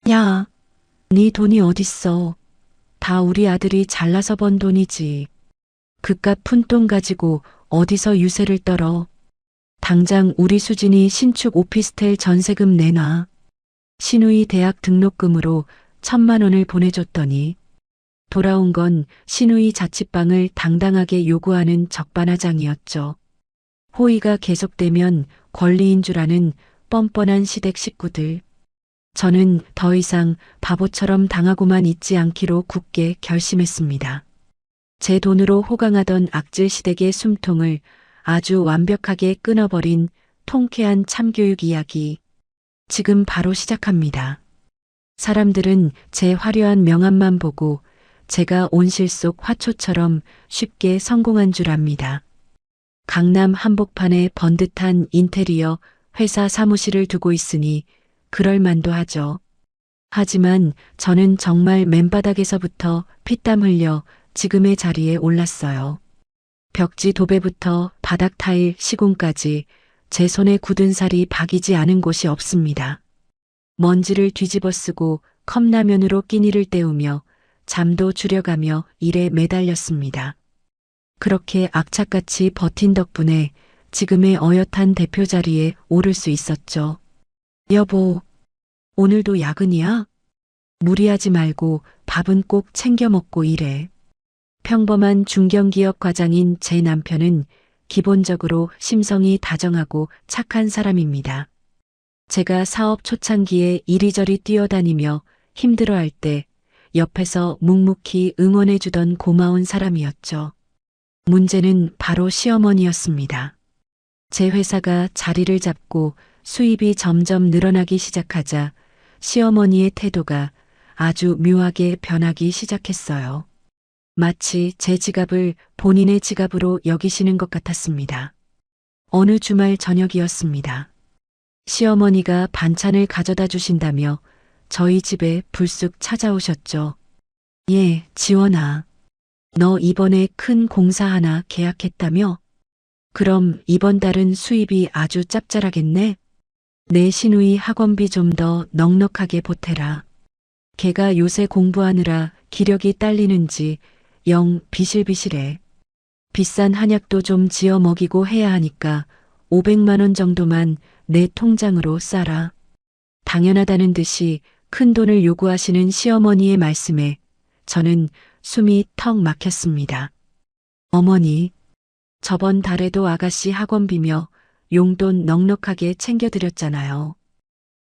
야, 네 돈이 어딨어? 다 우리 아들이 잘나서 번 돈이지. 그깟 푼돈 가지고 어디서 유세를 떨어. 당장 우리 수진이 신축 오피스텔 전세금 내놔. 신우이 대학 등록금으로 1,000만 원을 보내줬더니 돌아온 건 신우이 자취방을 당당하게 요구하는 적반하장이었죠. 호의가 계속되면 권리인 줄 아는 뻔뻔한 시댁 식구들. 저는 더 이상 바보처럼 당하고만 있지 않기로 굳게 결심했습니다. 제 돈으로 호강하던 악질 시댁의 숨통을 아주 완벽하게 끊어버린 통쾌한 참교육 이야기. 지금 바로 시작합니다. 사람들은 제 화려한 명함만 보고 제가 온실 속 화초처럼 쉽게 성공한 줄 압니다. 강남 한복판에 번듯한 인테리어 회사 사무실을 두고 있으니 그럴만도 하죠. 하지만 저는 정말 맨바닥에서부터 피땀 흘려 지금의 자리에 올랐어요. 벽지 도배부터 바닥 타일 시공까지 제 손에 굳은 살이 박이지 않은 곳이 없습니다. 먼지를 뒤집어 쓰고 컵라면으로 끼니를 때우며 잠도 줄여가며 일에 매달렸습니다. 그렇게 악착같이 버틴 덕분에 지금의 어엿한 대표 자리에 오를 수 있었죠. 여보, 오늘도 야근이야? 무리하지 말고 밥은 꼭 챙겨 먹고 일해. 평범한 중견기업 과장인 제 남편은 기본적으로 심성이 다정하고 착한 사람입니다. 제가 사업 초창기에 이리저리 뛰어다니며 힘들어할 때 옆에서 묵묵히 응원해주던 고마운 사람이었죠. 문제는 바로 시어머니였습니다. 제 회사가 자리를 잡고 수입이 점점 늘어나기 시작하자 시어머니의 태도가 아주 묘하게 변하기 시작했어요. 마치 제 지갑을 본인의 지갑으로 여기시는 것 같았습니다. 어느 주말 저녁이었습니다. 시어머니가 반찬을 가져다 주신다며 저희 집에 불쑥 찾아오셨죠. 예, 지원아. 너 이번에 큰 공사 하나 계약했다며? 그럼 이번 달은 수입이 아주 짭짤하겠네? 내 시누이 학원비 좀 더 넉넉하게 보태라. 걔가 요새 공부하느라 기력이 딸리는지 영 비실비실해. 비싼 한약도 좀 지어 먹이고 해야 하니까 500만 원 정도만 내 통장으로 싸라. 당연하다는 듯이 큰 돈을 요구하시는 시어머니의 말씀에 저는 숨이 턱 막혔습니다. 어머니, 저번 달에도 아가씨 학원비며 용돈 넉넉하게 챙겨드렸잖아요.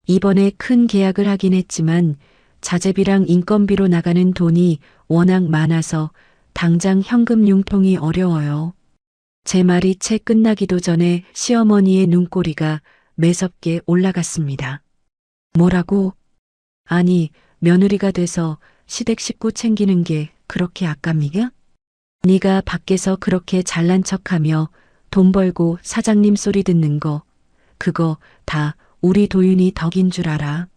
이번에 큰 계약을 하긴 했지만 자재비랑 인건비로 나가는 돈이 워낙 많아서 당장 현금 융통이 어려워요. 제 말이 채 끝나기도 전에 시어머니의 눈꼬리가 매섭게 올라갔습니다. 뭐라고? 아니, 며느리가 돼서 시댁 식구 챙기는 게 그렇게 아깝니냐? 네가 밖에서 그렇게 잘난 척하며 돈 벌고 사장님 소리 듣는 거, 그거 다 우리 도윤이 덕인 줄 알아.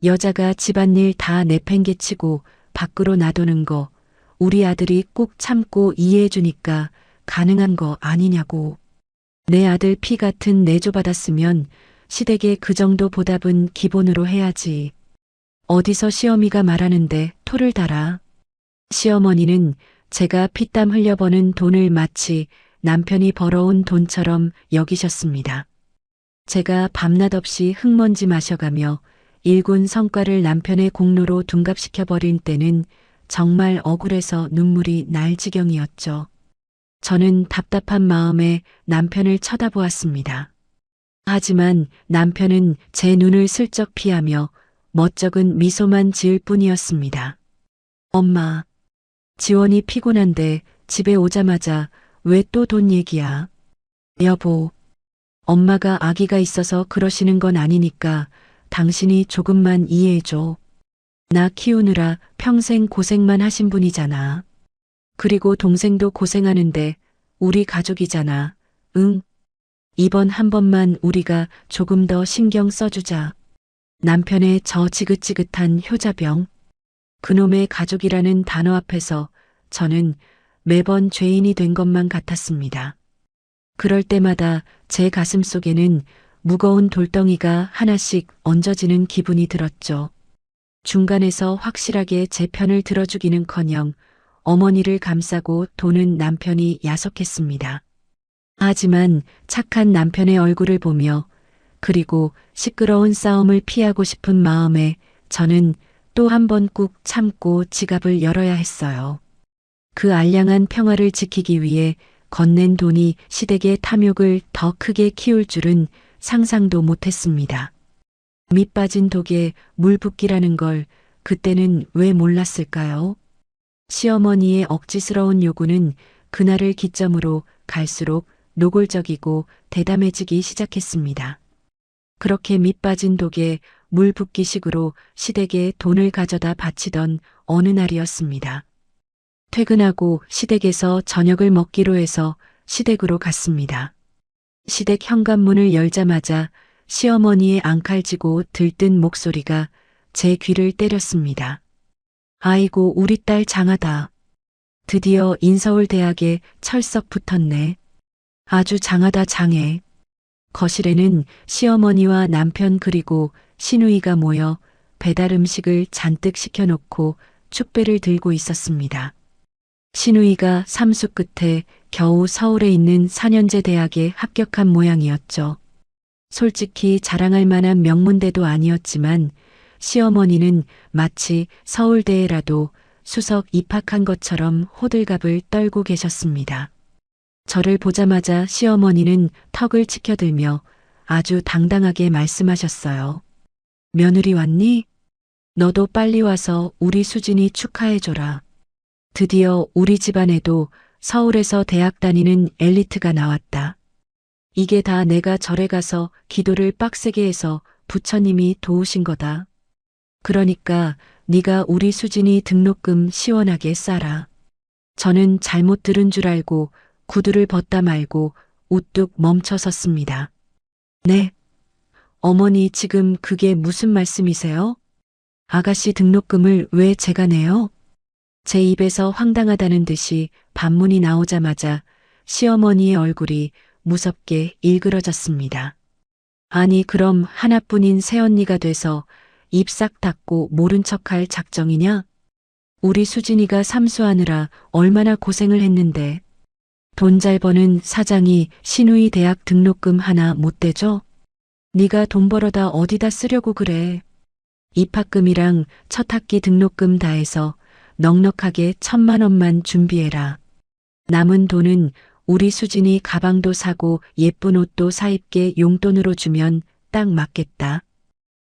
여자가 집안일 다 내팽개치고 밖으로 놔두는 거 우리 아들이 꾹 참고 이해해 주니까 가능한 거 아니냐고. 내 아들 피 같은 내조 받았으면 시댁에 그 정도 보답은 기본으로 해야지. 어디서 시어미가 말하는데 토를 달아. 시어머니는 제가 피땀 흘려버는 돈을 마치 남편이 벌어온 돈처럼 여기셨습니다. 제가 밤낮 없이 흙먼지 마셔가며 일군 성과를 남편의 공로로 둔갑시켜버린 때는 정말 억울해서 눈물이 날 지경이었죠. 저는 답답한 마음에 남편을 쳐다보았습니다. 하지만 남편은 제 눈을 슬쩍 피하며 멋쩍은 미소만 지을 뿐이었습니다. 엄마, 지원이 피곤한데 집에 오자마자 왜 또 돈 얘기야? 여보, 엄마가 아기가 있어서 그러시는 건 아니니까 당신이 조금만 이해해줘. 나 키우느라 평생 고생만 하신 분이잖아. 그리고 동생도 고생하는데 우리 가족이잖아. 응? 이번 한 번만 우리가 조금 더 신경 써주자. 남편의 저 지긋지긋한 효자병. 그놈의 가족이라는 단어 앞에서 저는 매번 죄인이 된 것만 같았습니다. 그럴 때마다 제 가슴 속에는 무거운 돌덩이가 하나씩 얹어지는 기분이 들었죠. 중간에서 확실하게 제 편을 들어주기는커녕 어머니를 감싸고 도는 남편이 야속했습니다. 하지만 착한 남편의 얼굴을 보며 그리고 시끄러운 싸움을 피하고 싶은 마음에 저는 또 한 번 꾹 참고 지갑을 열어야 했어요. 그 알량한 평화를 지키기 위해 건넨 돈이 시댁의 탐욕을 더 크게 키울 줄은 상상도 못했습니다. 밑 빠진 독에 물 붓기라는 걸 그때는 왜 몰랐을까요? 시어머니의 억지스러운 요구는 그날을 기점으로 갈수록 노골적이고 대담해지기 시작했습니다. 그렇게 밑 빠진 독에 물 붓기식으로 시댁에 돈을 가져다 바치던 어느 날이었습니다. 퇴근하고 시댁에서 저녁을 먹기로 해서 시댁으로 갔습니다. 시댁 현관문을 열자마자 시어머니의 앙칼지고 들뜬 목소리가 제 귀를 때렸습니다. 아이고 우리 딸 장하다. 드디어 인서울대학에 철석 붙었네. 아주 장하다 장해. 거실에는 시어머니와 남편 그리고 시누이가 모여 배달 음식을 잔뜩 시켜놓고 축배를 들고 있었습니다. 시누이가 삼수 끝에 겨우 서울에 있는 4년제 대학에 합격한 모양이었죠. 솔직히 자랑할 만한 명문대도 아니었지만 시어머니는 마치 서울대에라도 수석 입학한 것처럼 호들갑을 떨고 계셨습니다. 저를 보자마자 시어머니는 턱을 치켜들며 아주 당당하게 말씀하셨어요. 며느리 왔니? 너도 빨리 와서 우리 수진이 축하해줘라. 드디어 우리 집안에도 서울에서 대학 다니는 엘리트가 나왔다. 이게 다 내가 절에 가서 기도를 빡세게 해서 부처님이 도우신 거다. 그러니까 네가 우리 수진이 등록금 시원하게 싸라. 저는 잘못 들은 줄 알고 구두를 벗다 말고 우뚝 멈춰 섰습니다. 네. 어머니 지금 그게 무슨 말씀이세요? 아가씨 등록금을 왜 제가 내요? 제 입에서 황당하다는 듯이 반문이 나오자마자 시어머니의 얼굴이 무섭게 일그러졌습니다. 아니 그럼 하나뿐인 새언니가 돼서 입 싹 닫고 모른 척할 작정이냐? 우리 수진이가 삼수하느라 얼마나 고생을 했는데 돈 잘 버는 사장이 시누이 대학 등록금 하나 못 대줘? 네가 돈 벌어다 어디다 쓰려고 그래. 입학금이랑 첫 학기 등록금 다 해서 넉넉하게 1,000만 원만 준비해라. 남은 돈은 우리 수진이 가방도 사고 예쁜 옷도 사입게 용돈으로 주면 딱 맞겠다.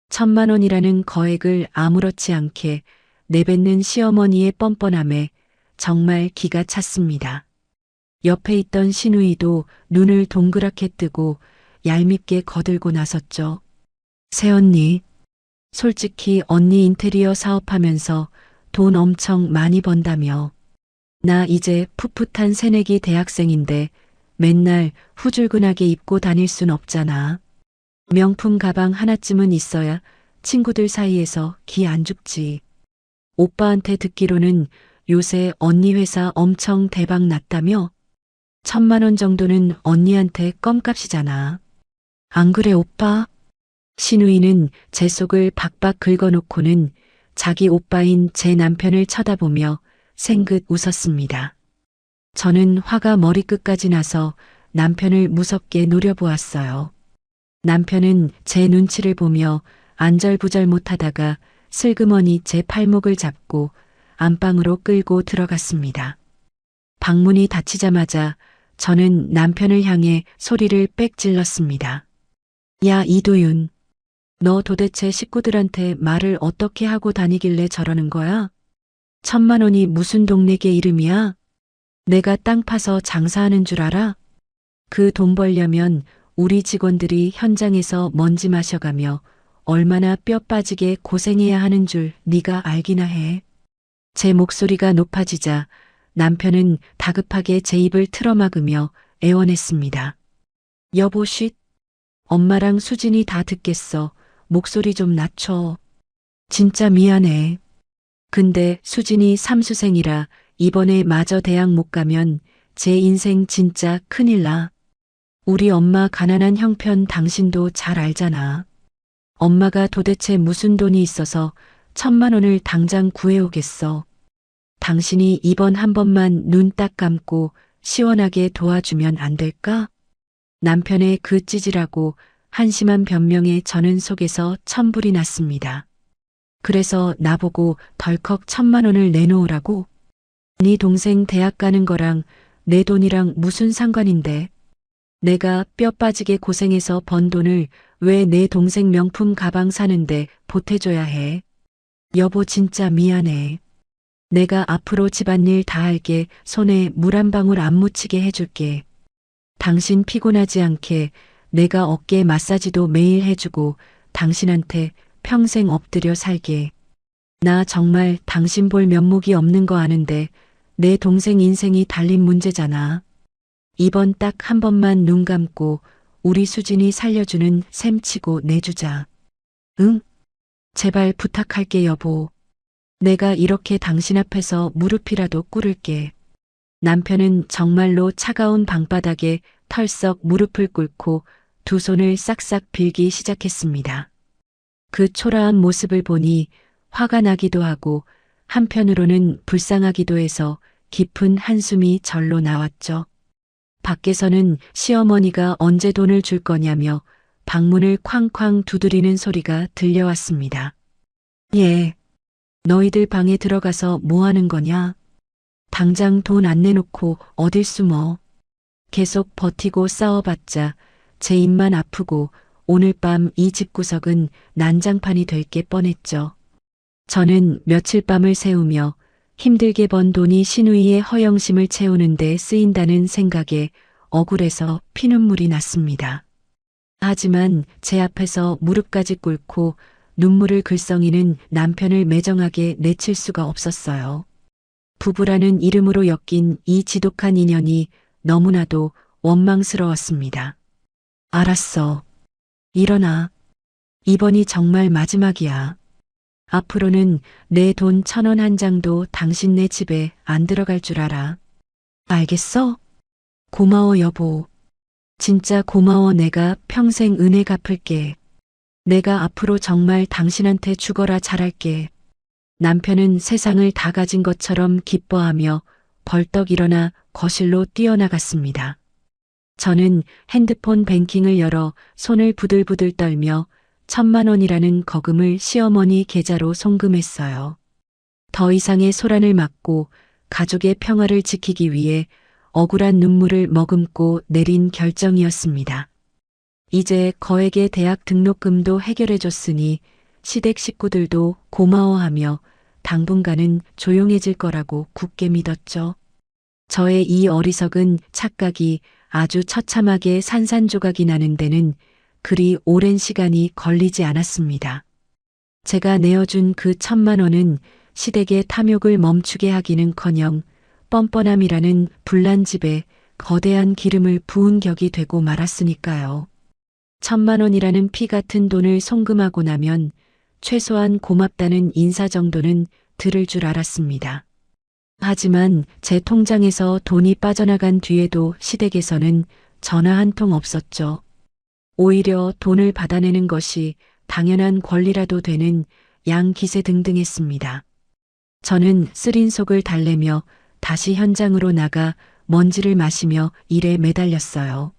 1,000만 원이라는 거액을 아무렇지 않게 내뱉는 시어머니의 뻔뻔함에 정말 기가 찼습니다. 옆에 있던 시누이도 눈을 동그랗게 뜨고 얄밉게 거들고 나섰죠. 새언니, 솔직히 언니 인테리어 사업하면서 돈 엄청 많이 번다며. 나 이제 풋풋한 새내기 대학생인데 맨날 후줄근하게 입고 다닐 순 없잖아. 명품 가방 하나쯤은 있어야 친구들 사이에서 기 안 죽지. 오빠한테 듣기로는 요새 언니 회사 엄청 대박 났다며? 1,000만 원 정도는 언니한테 껌값이잖아. 안 그래 오빠? 시누이는 제 속을 박박 긁어놓고는 자기 오빠인 제 남편을 쳐다보며 생긋 웃었습니다. 저는 화가 머리끝까지 나서 남편을 무섭게 노려보았어요. 남편은 제 눈치를 보며 안절부절 못하다가 슬그머니 제 팔목을 잡고 안방으로 끌고 들어갔습니다. 방문이 닫히자마자 저는 남편을 향해 소리를 빽 질렀습니다. 야 이도윤, 너 도대체 식구들한테 말을 어떻게 하고 다니길래 저러는 거야? 1,000만 원이 무슨 동네계 이름이야? 내가 땅 파서 장사하는 줄 알아? 그 돈 벌려면 우리 직원들이 현장에서 먼지 마셔가며 얼마나 뼈 빠지게 고생해야 하는 줄 네가 알기나 해. 제 목소리가 높아지자 남편은 다급하게 제 입을 틀어막으며 애원했습니다. 여보 쉿. 엄마랑 수진이 다 듣겠어. 목소리 좀 낮춰. 진짜 미안해. 근데 수진이 삼수생이라 이번에 마저 대학 못 가면 제 인생 진짜 큰일 나. 우리 엄마 가난한 형편 당신도 잘 알잖아. 엄마가 도대체 무슨 돈이 있어서 1,000만 원을 당장 구해오겠어. 당신이 이번 한 번만 눈 딱 감고 시원하게 도와주면 안 될까? 남편의 그 찌질하고 한심한 변명에 저는 속에서 천불이 났습니다. 그래서 나보고 덜컥 1,000만 원을 내놓으라고? 네 동생 대학 가는 거랑 내 돈이랑 무슨 상관인데? 내가 뼈 빠지게 고생해서 번 돈을 왜 내 동생 명품 가방 사는데 보태줘야 해? 여보 진짜 미안해. 내가 앞으로 집안일 다 할게. 손에 물 한 방울 안 묻히게 해줄게. 당신 피곤하지 않게 내가 어깨 마사지도 매일 해주고 당신한테 평생 엎드려 살게. 나 정말 당신 볼 면목이 없는 거 아는데 내 동생 인생이 달린 문제잖아. 이번 딱 한 번만 눈 감고 우리 수진이 살려주는 셈 치고 내주자. 응? 제발 부탁할게 여보. 내가 이렇게 당신 앞에서 무릎이라도 꿇을게. 남편은 정말로 차가운 방바닥에 털썩 무릎을 꿇고 두 손을 싹싹 빌기 시작했습니다. 그 초라한 모습을 보니 화가 나기도 하고 한편으로는 불쌍하기도 해서 깊은 한숨이 절로 나왔죠. 밖에서는 시어머니가 언제 돈을 줄 거냐며 방문을 쾅쾅 두드리는 소리가 들려왔습니다. 예. 너희들 방에 들어가서 뭐 하는 거냐? 당장 돈 안 내놓고 어딜 숨어. 계속 버티고 싸워봤자 제 입만 아프고 오늘 밤 이 집구석은 난장판이 될 게 뻔했죠. 저는 며칠 밤을 새우며 힘들게 번 돈이 시누이의 허영심을 채우는 데 쓰인다는 생각에 억울해서 피눈물이 났습니다. 하지만 제 앞에서 무릎까지 꿇고 눈물을 글썽이는 남편을 매정하게 내칠 수가 없었어요. 부부라는 이름으로 엮인 이 지독한 인연이 너무나도 원망스러웠습니다. 알았어. 일어나. 이번이 정말 마지막이야. 앞으로는 내 돈 1,000원 한 장도 당신네 집에 안 들어갈 줄 알아. 알겠어? 고마워 여보. 진짜 고마워. 내가 평생 은혜 갚을게. 내가 앞으로 정말 당신한테 죽어라 잘할게. 남편은 세상을 다 가진 것처럼 기뻐하며 벌떡 일어나 거실로 뛰어나갔습니다. 저는 핸드폰 뱅킹을 열어 손을 부들부들 떨며 1,000만 원이라는 거금을 시어머니 계좌로 송금했어요. 더 이상의 소란을 막고 가족의 평화를 지키기 위해 억울한 눈물을 머금고 내린 결정이었습니다. 이제 거액의 대학 등록금도 해결해줬으니 시댁 식구들도 고마워하며 당분간은 조용해질 거라고 굳게 믿었죠. 저의 이 어리석은 착각이 아주 처참하게 산산조각이 나는 데는 그리 오랜 시간이 걸리지 않았습니다. 제가 내어준 그 1,000만 원은 시댁의 탐욕을 멈추게 하기는커녕 뻔뻔함이라는 불난집에 거대한 기름을 부은 격이 되고 말았으니까요. 1,000만 원이라는 피 같은 돈을 송금하고 나면 최소한 고맙다는 인사 정도는 들을 줄 알았습니다. 하지만 제 통장에서 돈이 빠져나간 뒤에도 시댁에서는 전화 한 통 없었죠. 오히려 돈을 받아내는 것이 당연한 권리라도 되는 양기세등등했습니다. 저는 쓰린 속을 달래며 다시 현장으로 나가 먼지를 마시며 일에 매달렸어요.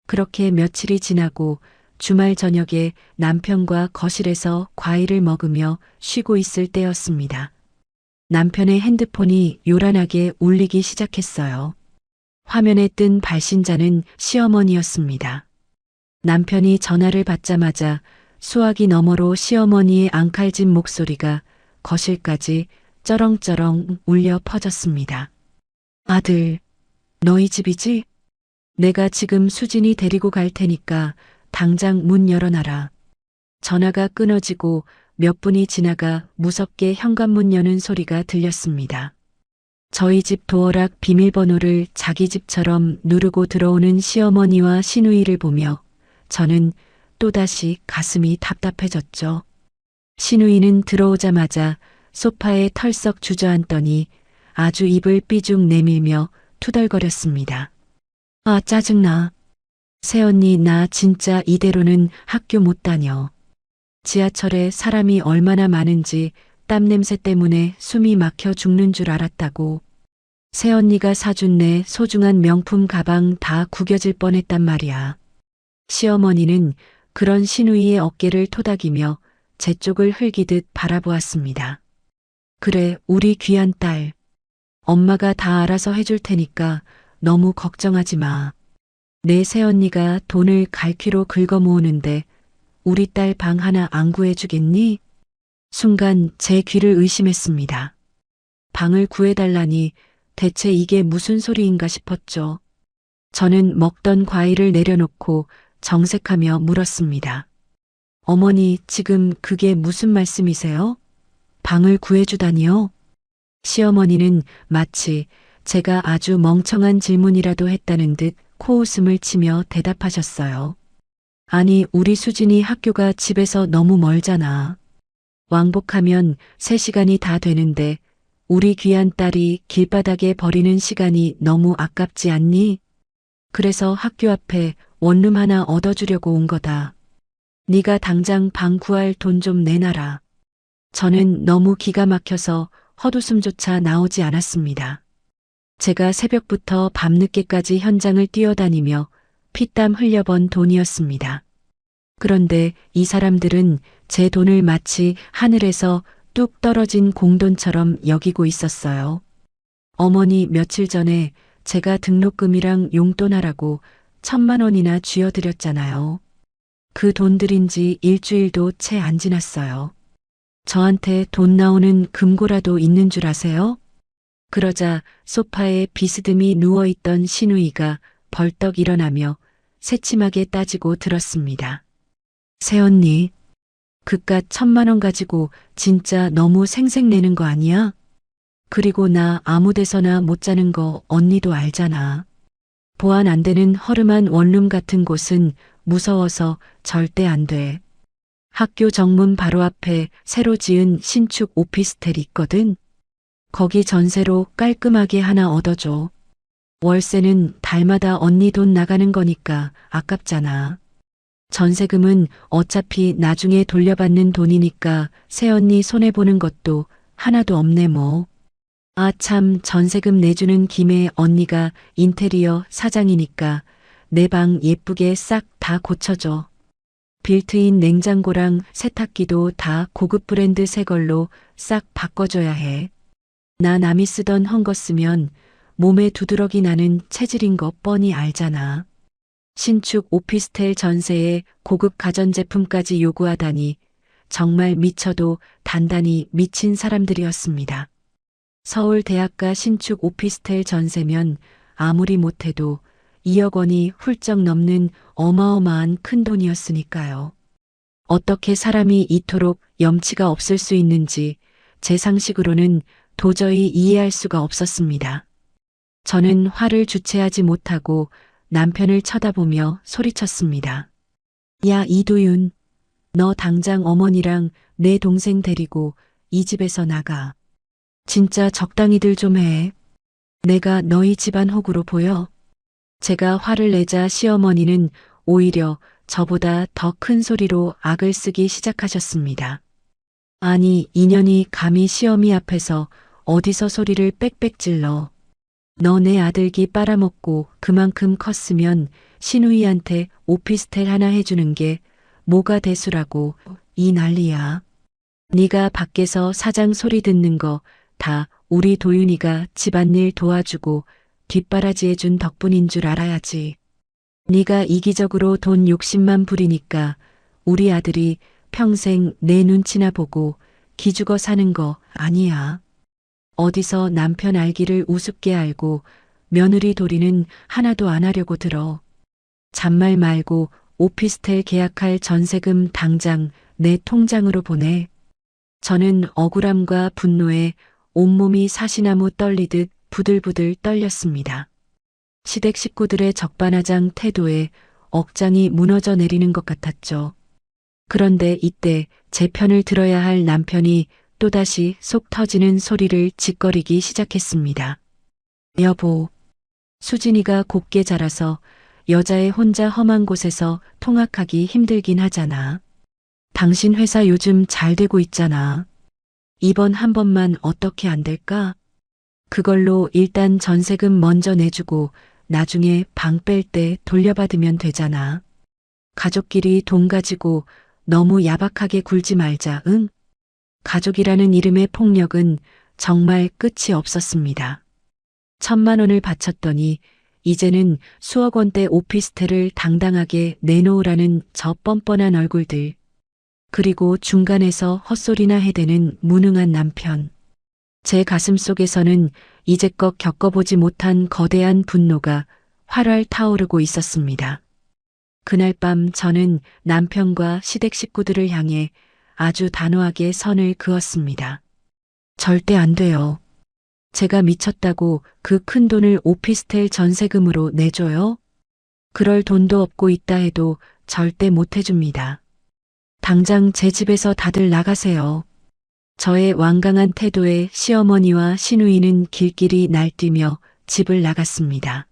그렇게 며칠이 지나고 주말 저녁에 남편과 거실에서 과일을 먹으며 쉬고 있을 때였습니다. 남편의 핸드폰이 요란하게 울리기 시작했어요. 화면에 뜬 발신자는 시어머니였습니다. 남편이 전화를 받자마자 수화기 너머로 시어머니의 앙칼진 목소리가 거실까지 쩌렁쩌렁 울려 퍼졌습니다. 아들, 너희 집이지? 내가 지금 수진이 데리고 갈 테니까 당장 문 열어놔라. 전화가 끊어지고 몇 분이 지나가 무섭게 현관문 여는 소리가 들렸습니다. 저희 집 도어락 비밀번호를 자기 집처럼 누르고 들어오는 시어머니와 시누이를 보며 저는 또다시 가슴이 답답해졌죠. 시누이는 들어오자마자 소파에 털썩 주저앉더니 아주 입을 삐죽 내밀며 투덜거렸습니다. 아, 짜증나. 새언니, 나 진짜 이대로는 학교 못 다녀. 지하철에 사람이 얼마나 많은지 땀 냄새 때문에 숨이 막혀 죽는 줄 알았다고. 새언니가 사준 내 소중한 명품 가방 다 구겨질 뻔했단 말이야. 시어머니는 그런 시누이의 어깨를 토닥이며 제 쪽을 흘기듯 바라보았습니다. 그래, 우리 귀한 딸. 엄마가 다 알아서 해줄 테니까 너무 걱정하지 마. 내 새언니가 돈을 갈퀴로 긁어 모으는데 우리 딸 방 하나 안 구해주겠니? 순간 제 귀를 의심했습니다. 방을 구해달라니 대체 이게 무슨 소리인가 싶었죠. 저는 먹던 과일을 내려놓고 정색하며 물었습니다. 어머니, 지금 그게 무슨 말씀이세요? 방을 구해주다니요? 시어머니는 마치 제가 아주 멍청한 질문이라도 했다는 듯 코웃음을 치며 대답하셨어요. 아니, 우리 수진이 학교가 집에서 너무 멀잖아. 왕복하면 3시간이 다 되는데 우리 귀한 딸이 길바닥에 버리는 시간이 너무 아깝지 않니? 그래서 학교 앞에 원룸 하나 얻어주려고 온 거다. 네가 당장 방 구할 돈 좀 내놔라. 저는 너무 기가 막혀서 헛웃음조차 나오지 않았습니다. 제가 새벽부터 밤늦게까지 현장을 뛰어다니며 피땀 흘려번 돈이었습니다. 그런데 이 사람들은 제 돈을 마치 하늘에서 뚝 떨어진 공돈처럼 여기고 있었어요. 어머니, 며칠 전에 제가 등록금이랑 용돈하라고 1,000만 원이나 쥐어드렸잖아요. 그 돈 들인 지 일주일도 채 안 지났어요. 저한테 돈 나오는 금고라도 있는 줄 아세요? 그러자 소파에 비스듬히 누워있던 시누이가 벌떡 일어나며 새침하게 따지고 들었습니다. 새언니, 그깟 1,000만 원 가지고 진짜 너무 생색내는 거 아니야? 그리고 나 아무 데서나 못 자는 거 언니도 알잖아. 보안 안 되는 허름한 원룸 같은 곳은 무서워서 절대 안 돼. 학교 정문 바로 앞에 새로 지은 신축 오피스텔 있거든. 거기 전세로 깔끔하게 하나 얻어줘. 월세는 달마다 언니 돈 나가는 거니까 아깝잖아. 전세금은 어차피 나중에 돌려받는 돈이니까 새언니 손해보는 것도 하나도 없네 뭐. 아 참, 전세금 내주는 김에 언니가 인테리어 사장이니까 내 방 예쁘게 싹 다 고쳐줘. 빌트인 냉장고랑 세탁기도 다 고급 브랜드 새 걸로 싹 바꿔줘야 해. 나 남이 쓰던 헝거 쓰면 몸에 두드러기 나는 체질인 거 뻔히 알잖아. 신축 오피스텔 전세에 고급 가전제품까지 요구하다니 정말 미쳐도 단단히 미친 사람들이었습니다. 서울 대학가 신축 오피스텔 전세면 아무리 못해도 2억 원이 훌쩍 넘는 어마어마한 큰 돈이었으니까요. 어떻게 사람이 이토록 염치가 없을 수 있는지 제 상식으로는 도저히 이해할 수가 없었습니다. 저는 화를 주체하지 못하고 남편을 쳐다보며 소리쳤습니다. 야, 이도윤, 너 당장 어머니랑 내 동생 데리고 이 집에서 나가. 진짜 적당히들 좀 해. 내가 너희 집안 호구로 보여? 제가 화를 내자 시어머니는 오히려 저보다 더 큰 소리로 악을 쓰기 시작하셨습니다. 아니, 인연이 감히 시어미 앞에서 어디서 소리를 빽빽 질러. 너 내 아들기 빨아먹고 그만큼 컸으면 시누이한테 오피스텔 하나 해주는 게 뭐가 대수라고 이 난리야. 네가 밖에서 사장 소리 듣는 거 다 우리 도윤이가 집안일 도와주고 뒷바라지해준 덕분인 줄 알아야지. 네가 이기적으로 돈 욕심만 부리니까 우리 아들이 평생 내 눈치나 보고 기죽어 사는 거 아니야. 어디서 남편 알기를 우습게 알고 며느리 도리는 하나도 안 하려고 들어. 잔말 말고 오피스텔 계약할 전세금 당장 내 통장으로 보내. 저는 억울함과 분노에 온몸이 사시나무 떨리듯 부들부들 떨렸습니다. 시댁 식구들의 적반하장 태도에 억장이 무너져 내리는 것 같았죠. 그런데 이때 제 편을 들어야 할 남편이 또다시 속 터지는 소리를 짓거리기 시작했습니다. 여보, 수진이가 곱게 자라서 여자애 혼자 험한 곳에서 통학하기 힘들긴 하잖아. 당신 회사 요즘 잘 되고 있잖아. 이번 한 번만 어떻게 안 될까? 그걸로 일단 전세금 먼저 내주고 나중에 방 뺄 때 돌려받으면 되잖아. 가족끼리 돈 가지고 너무 야박하게 굴지 말자, 응? 가족이라는 이름의 폭력은 정말 끝이 없었습니다. 1,000만 원을 바쳤더니 이제는 수억 원대 오피스텔을 당당하게 내놓으라는 저 뻔뻔한 얼굴들. 그리고 중간에서 헛소리나 해대는 무능한 남편. 제 가슴 속에서는 이제껏 겪어보지 못한 거대한 분노가 활활 타오르고 있었습니다. 그날 밤 저는 남편과 시댁 식구들을 향해 아주 단호하게 선을 그었습니다. 절대 안 돼요. 제가 미쳤다고 그 큰 돈을 오피스텔 전세금으로 내줘요? 그럴 돈도 없고 있다 해도 절대 못 해줍니다. 당장 제 집에서 다들 나가세요. 저의 완강한 태도에 시어머니와 시누이는 길길이 날뛰며 집을 나갔습니다.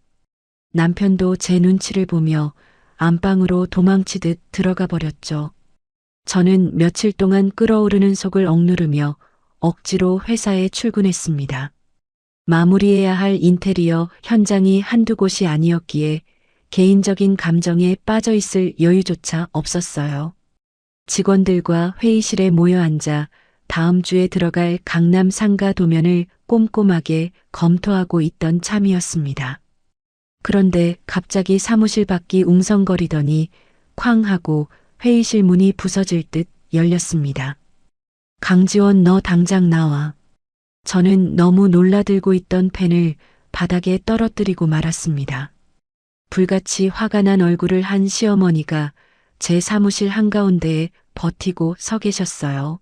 남편도 제 눈치를 보며 안방으로 도망치듯 들어가 버렸죠. 저는 며칠 동안 끓어오르는 속을 억누르며 억지로 회사에 출근했습니다. 마무리해야 할 인테리어 현장이 한두 곳이 아니었기에 개인적인 감정에 빠져 있을 여유조차 없었어요. 직원들과 회의실에 모여 앉아 다음 주에 들어갈 강남 상가 도면을 꼼꼼하게 검토하고 있던 참이었습니다. 그런데 갑자기 사무실 밖이 웅성거리더니 쾅 하고 회의실 문이 부서질 듯 열렸습니다. 강지원, 너 당장 나와. 저는 너무 놀라들고 있던 펜을 바닥에 떨어뜨리고 말았습니다. 불같이 화가 난 얼굴을 한 시어머니가 제 사무실 한가운데에 버티고 서 계셨어요.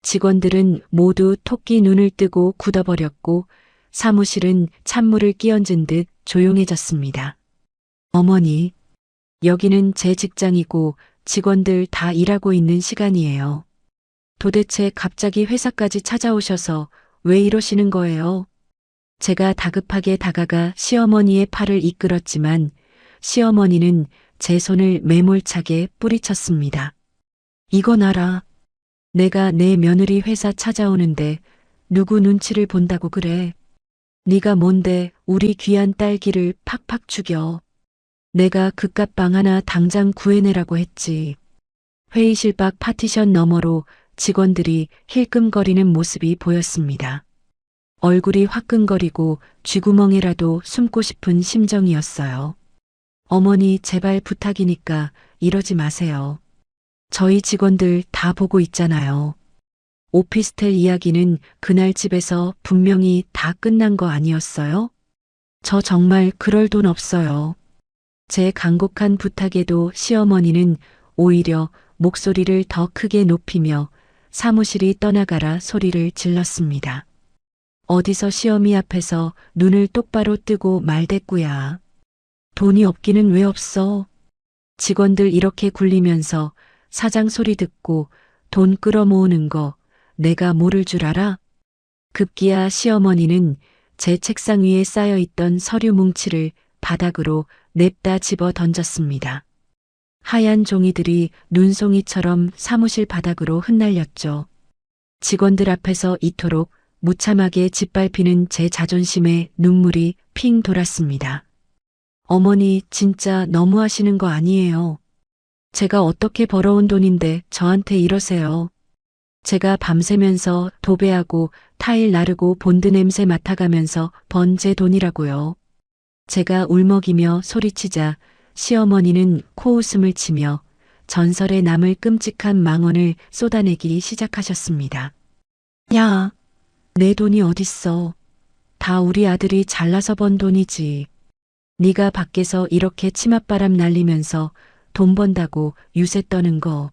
직원들은 모두 토끼 눈을 뜨고 굳어버렸고 사무실은 찬물을 끼얹은 듯 조용해졌습니다. 어머니, 여기는 제 직장이고 직원들 다 일하고 있는 시간이에요. 도대체 갑자기 회사까지 찾아오셔서 왜 이러시는 거예요? 제가 다급하게 다가가 시어머니의 팔을 이끌었지만 시어머니는 제 손을 매몰차게 뿌리쳤습니다. 이건 알아. 내가 내 며느리 회사 찾아오는데 누구 눈치를 본다고 그래. 네가 뭔데 우리 귀한 딸기를 팍팍 죽여. 내가 그깟 방 하나 당장 구해내라고 했지. 회의실 밖 파티션 너머로 직원들이 힐끔거리는 모습이 보였습니다. 얼굴이 화끈거리고 쥐구멍이라도 숨고 싶은 심정이었어요. 어머니, 제발 부탁이니까 이러지 마세요. 저희 직원들 다 보고 있잖아요. 오피스텔 이야기는 그날 집에서 분명히 다 끝난 거 아니었어요? 저 정말 그럴 돈 없어요. 제 간곡한 부탁에도 시어머니는 오히려 목소리를 더 크게 높이며 사무실이 떠나가라 소리를 질렀습니다. 어디서 시어미 앞에서 눈을 똑바로 뜨고 말대꾸야. 돈이 없기는 왜 없어? 직원들 이렇게 굴리면서 사장 소리 듣고 돈 끌어모으는 거 내가 모를 줄 알아? 급기야 시어머니는 제 책상 위에 쌓여있던 서류 뭉치를 바닥으로 냅다 집어 던졌습니다. 하얀 종이들이 눈송이처럼 사무실 바닥으로 흩날렸죠. 직원들 앞에서 이토록 무참하게 짓밟히는 제 자존심에 눈물이 핑 돌았습니다. 어머니, 진짜 너무하시는 거 아니에요. 제가 어떻게 벌어온 돈인데 저한테 이러세요. 제가 밤새면서 도배하고 타일 나르고 본드 냄새 맡아가면서 번 제 돈이라고요. 제가 울먹이며 소리치자 시어머니는 코웃음을 치며 전설에 남을 끔찍한 망언을 쏟아내기 시작하셨습니다. 야, 내 돈이 어딨어. 다 우리 아들이 잘나서 번 돈이지. 네가 밖에서 이렇게 치맛바람 날리면서 돈 번다고 유세 떠는 거.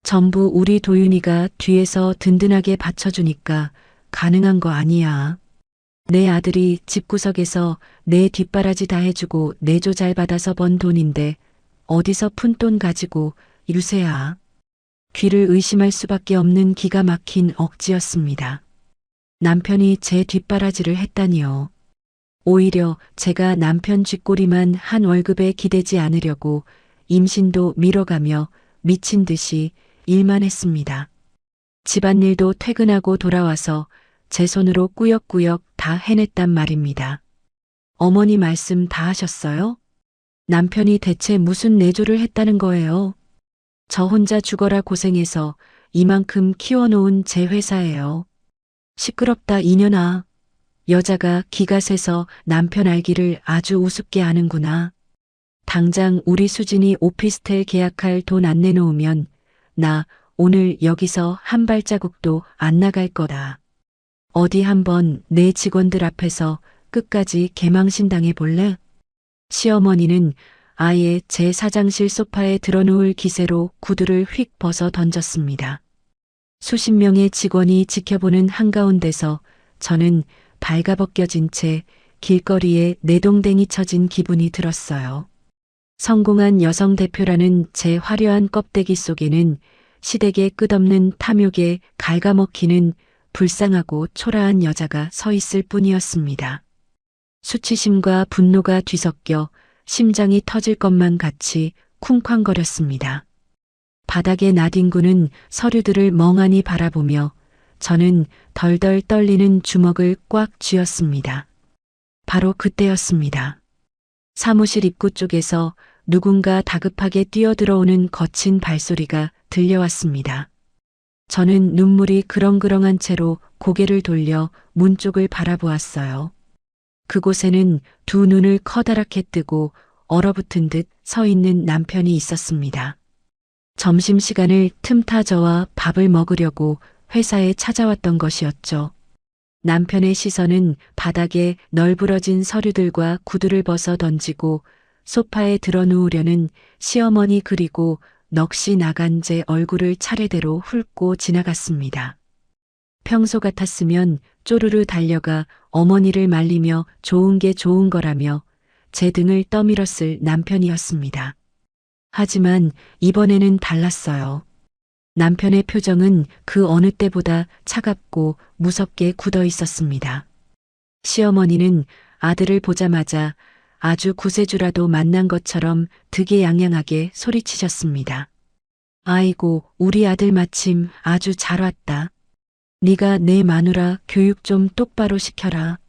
전부 우리 도윤이가 뒤에서 든든하게 받쳐주니까 가능한 거 아니야. 내 아들이 집구석에서 내 뒷바라지 다 해주고 내조 잘 받아서 번 돈인데 어디서 푼돈 가지고 유세야. 귀를 의심할 수밖에 없는 기가 막힌 억지였습니다. 남편이 제 뒷바라지를 했다니요. 오히려 제가 남편 쥐꼬리만 한 월급에 기대지 않으려고 임신도 미뤄가며 미친 듯이 일만 했습니다. 집안일도 퇴근하고 돌아와서 제 손으로 꾸역꾸역 다 해냈단 말입니다. 어머니 말씀 다 하셨어요? 남편이 대체 무슨 내조를 했다는 거예요? 저 혼자 죽어라 고생해서 이만큼 키워놓은 제 회사예요. 시끄럽다 이년아. 여자가 기가 세서 남편 알기를 아주 우습게 아는구나. 당장 우리 수진이 오피스텔 계약할 돈 안 내놓으면 나 오늘 여기서 한 발자국도 안 나갈 거다. 어디 한번 내 직원들 앞에서 끝까지 개망신 당해 볼래? 시어머니는 아예 제 사장실 소파에 들어놓을 기세로 구두를 휙 벗어 던졌습니다. 수십 명의 직원이 지켜보는 한가운데서 저는 발가벗겨진 채 길거리에 내동댕이 쳐진 기분이 들었어요. 성공한 여성 대표라는 제 화려한 껍데기 속에는 시댁의 끝없는 탐욕에 갉아먹히는 불쌍하고 초라한 여자가 서 있을 뿐이었습니다. 수치심과 분노가 뒤섞여 심장이 터질 것만 같이 쿵쾅거렸습니다. 바닥에 나뒹구는 서류들을 멍하니 바라보며 저는 덜덜 떨리는 주먹을 꽉 쥐었습니다. 바로 그때였습니다. 사무실 입구 쪽에서 누군가 다급하게 뛰어들어오는 거친 발소리가 들려왔습니다. 저는 눈물이 그렁그렁한 채로 고개를 돌려 문 쪽을 바라보았어요. 그곳에는 두 눈을 커다랗게 뜨고 얼어붙은 듯 서 있는 남편이 있었습니다. 점심시간을 틈타 저와 밥을 먹으려고 회사에 찾아왔던 것이었죠. 남편의 시선은 바닥에 널브러진 서류들과 구두를 벗어 던지고 소파에 들어 누우려는 시어머니 그리고 넋이 나간 제 얼굴을 차례대로 훑고 지나갔습니다. 평소 같았으면 쪼르르 달려가 어머니를 말리며 좋은 게 좋은 거라며 제 등을 떠밀었을 남편이었습니다. 하지만 이번에는 달랐어요. 남편의 표정은 그 어느 때보다 차갑고 무섭게 굳어 있었습니다. 시어머니는 아들을 보자마자 아주 구세주라도 만난 것처럼 득이양양하게 소리치셨습니다. 아이고, 우리 아들 마침 아주 잘 왔다. 네가 내 마누라 교육 좀 똑바로 시켜라.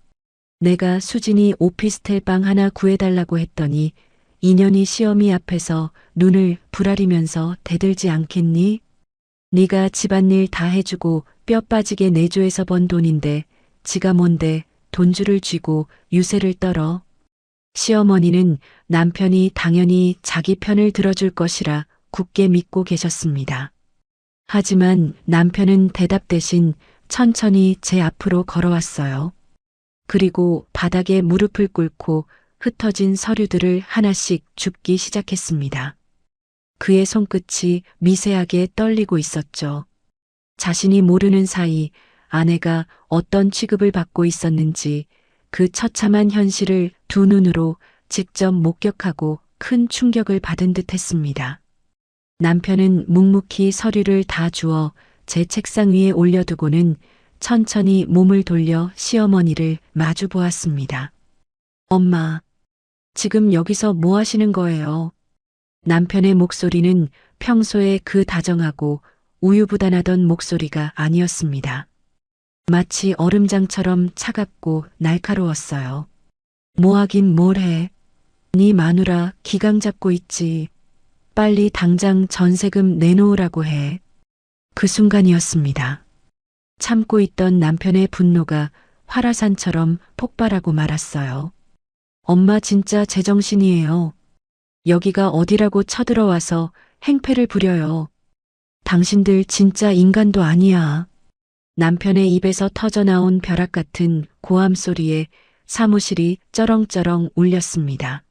내가 수진이 오피스텔 방 하나 구해달라고 했더니 인연이 시어미 앞에서 눈을 부라리면서 대들지 않겠니? 네가 집안일 다 해주고 뼈 빠지게 내조해서 번 돈인데 지가 뭔데 돈줄을 쥐고 유세를 떨어. 시어머니는 남편이 당연히 자기 편을 들어줄 것이라 굳게 믿고 계셨습니다. 하지만 남편은 대답 대신 천천히 제 앞으로 걸어왔어요. 그리고 바닥에 무릎을 꿇고 흩어진 서류들을 하나씩 줍기 시작했습니다. 그의 손끝이 미세하게 떨리고 있었죠. 자신이 모르는 사이 아내가 어떤 취급을 받고 있었는지 그 처참한 현실을 두 눈으로 직접 목격하고 큰 충격을 받은 듯 했습니다. 남편은 묵묵히 서류를 다 주어 제 책상 위에 올려두고는 천천히 몸을 돌려 시어머니를 마주 보았습니다. 엄마, 지금 여기서 뭐 하시는 거예요? 남편의 목소리는 평소에 그 다정하고 우유부단하던 목소리가 아니었습니다. 마치 얼음장처럼 차갑고 날카로웠어요. 뭐 하긴 뭘 해. 네 마누라 기강 잡고 있지. 빨리 당장 전세금 내놓으라고 해. 그 순간이었습니다. 참고 있던 남편의 분노가 화라산처럼 폭발하고 말았어요. 엄마 진짜 제정신이에요. 여기가 어디라고 쳐들어와서 행패를 부려요. 당신들 진짜 인간도 아니야. 남편의 입에서 터져나온 벼락 같은 고함 소리에 사무실이 쩌렁쩌렁 울렸습니다.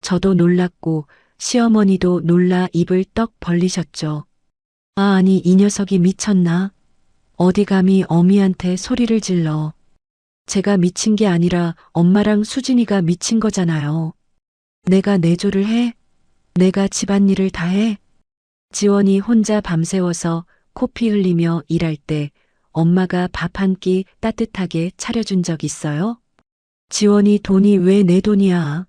저도 놀랐고 시어머니도 놀라 입을 떡 벌리셨죠. 아니 이 녀석이 미쳤나? 어디 감히 어미한테 소리를 질러. 제가 미친 게 아니라 엄마랑 수진이가 미친 거잖아요. 내가 내조를 해? 내가 집안일을 다 해? 지원이 혼자 밤새워서 코피 흘리며 일할 때 엄마가 밥 한 끼 따뜻하게 차려준 적 있어요? 지원이 돈이 왜 내 돈이야?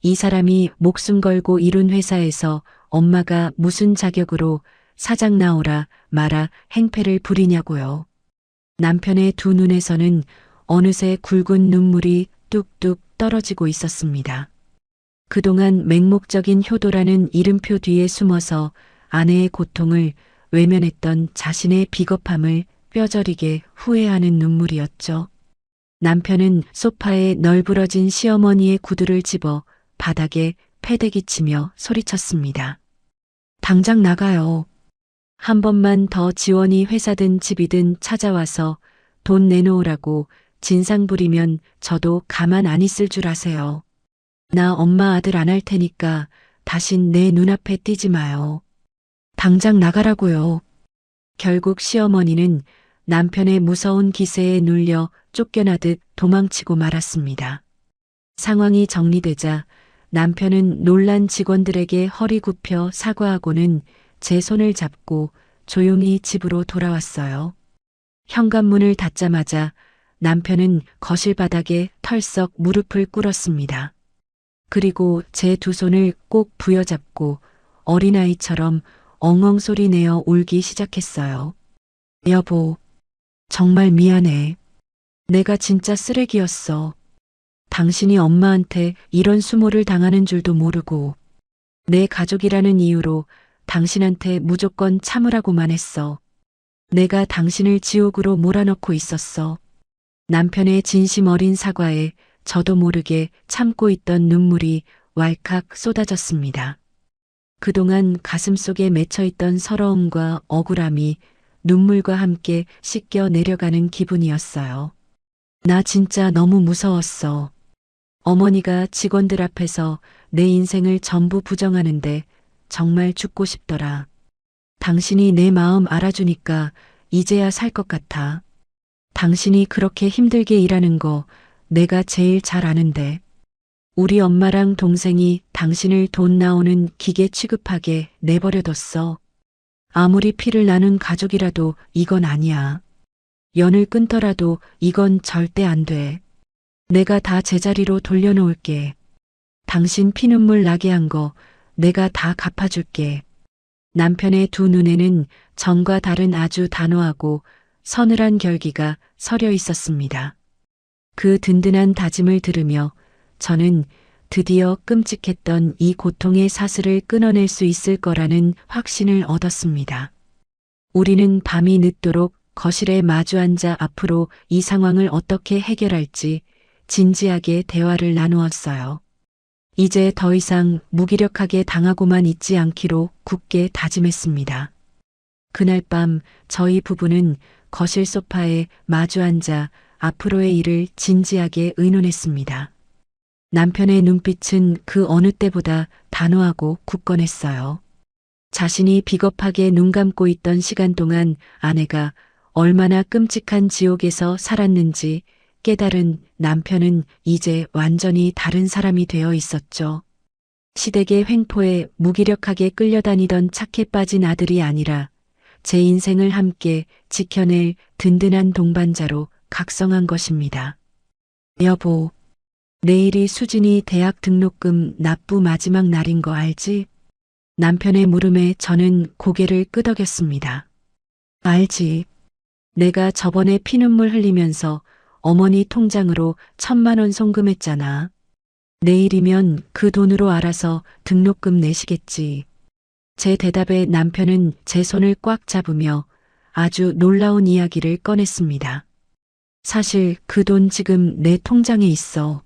이 사람이 목숨 걸고 이룬 회사에서 엄마가 무슨 자격으로 사장 나오라 마라 행패를 부리냐고요. 남편의 두 눈에서는 어느새 굵은 눈물이 뚝뚝 떨어지고 있었습니다. 그동안 맹목적인 효도라는 이름표 뒤에 숨어서 아내의 고통을 외면했던 자신의 비겁함을 뼈저리게 후회하는 눈물이었죠. 남편은 소파에 널브러진 시어머니의 구두를 집어 바닥에 패대기치며 소리쳤습니다. 당장 나가요. 한 번만 더 지원이 회사든 집이든 찾아와서 돈 내놓으라고 진상 부리면 저도 가만 안 있을 줄 아세요. 나 엄마 아들 안 할 테니까 다신 내 눈앞에 띄지 마요. 당장 나가라고요. 결국 시어머니는 남편의 무서운 기세에 눌려 쫓겨나듯 도망치고 말았습니다. 상황이 정리되자 남편은 놀란 직원들에게 허리 굽혀 사과하고는 제 손을 잡고 조용히 집으로 돌아왔어요. 현관문을 닫자마자 남편은 거실 바닥에 털썩 무릎을 꿇었습니다. 그리고 제 두 손을 꼭 부여잡고 어린아이처럼 엉엉 소리 내어 울기 시작했어요. 여보, 정말 미안해. 내가 진짜 쓰레기였어. 당신이 엄마한테 이런 수모를 당하는 줄도 모르고 내 가족이라는 이유로 당신한테 무조건 참으라고만 했어. 내가 당신을 지옥으로 몰아넣고 있었어. 남편의 진심 어린 사과에 저도 모르게 참고 있던 눈물이 왈칵 쏟아졌습니다. 그동안 가슴속에 맺혀있던 서러움과 억울함이 눈물과 함께 씻겨 내려가는 기분이었어요. 나 진짜 너무 무서웠어. 어머니가 직원들 앞에서 내 인생을 전부 부정하는데 정말 죽고 싶더라. 당신이 내 마음 알아주니까 이제야 살 것 같아. 당신이 그렇게 힘들게 일하는 거 내가 제일 잘 아는데. 우리 엄마랑 동생이 당신을 돈 나오는 기계 취급하게 내버려뒀어. 아무리 피를 나눈 가족이라도 이건 아니야. 연을 끊더라도 이건 절대 안 돼. 내가 다 제자리로 돌려놓을게. 당신 피눈물 나게 한 거 내가 다 갚아줄게. 남편의 두 눈에는 전과 다른 아주 단호하고 서늘한 결기가 서려 있었습니다. 그 든든한 다짐을 들으며 저는 드디어 끔찍했던 이 고통의 사슬을 끊어낼 수 있을 거라는 확신을 얻었습니다. 우리는 밤이 늦도록 거실에 마주 앉아 앞으로 이 상황을 어떻게 해결할지 진지하게 대화를 나누었어요. 이제 더 이상 무기력하게 당하고만 있지 않기로 굳게 다짐했습니다. 그날 밤 저희 부부는 거실 소파에 마주 앉아 앞으로의 일을 진지하게 의논했습니다. 남편의 눈빛은 그 어느 때보다 단호하고 굳건했어요. 자신이 비겁하게 눈 감고 있던 시간 동안 아내가 얼마나 끔찍한 지옥에서 살았는지 깨달은 남편은 이제 완전히 다른 사람이 되어 있었죠. 시댁의 횡포에 무기력하게 끌려다니던 착해 빠진 아들이 아니라 제 인생을 함께 지켜낼 든든한 동반자로 각성한 것입니다. 여보, 내일이 수진이 대학 등록금 납부 마지막 날인 거 알지? 남편의 물음에 저는 고개를 끄덕였습니다. 알지. 내가 저번에 피눈물 흘리면서 어머니 통장으로 1,000만 원 송금했잖아. 내일이면 그 돈으로 알아서 등록금 내시겠지. 제 대답에 남편은 제 손을 꽉 잡으며 아주 놀라운 이야기를 꺼냈습니다. 사실 그 돈 지금 내 통장에 있어.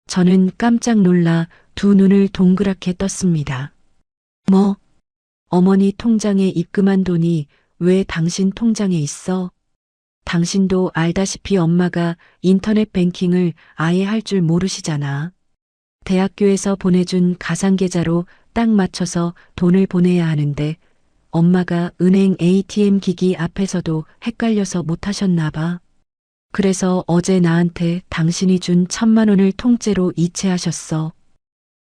저는 깜짝 놀라 두 눈을 동그랗게 떴습니다. 뭐? 어머니 통장에 입금한 돈이 왜 당신 통장에 있어? 당신도 알다시피 엄마가 인터넷 뱅킹을 아예 할 줄 모르시잖아. 대학교에서 보내준 가상계좌로 딱 맞춰서 돈을 보내야 하는데 엄마가 은행 ATM 기기 앞에서도 헷갈려서 못하셨나 봐. 그래서 어제 나한테 당신이 준 1,000만 원을 통째로 이체하셨어.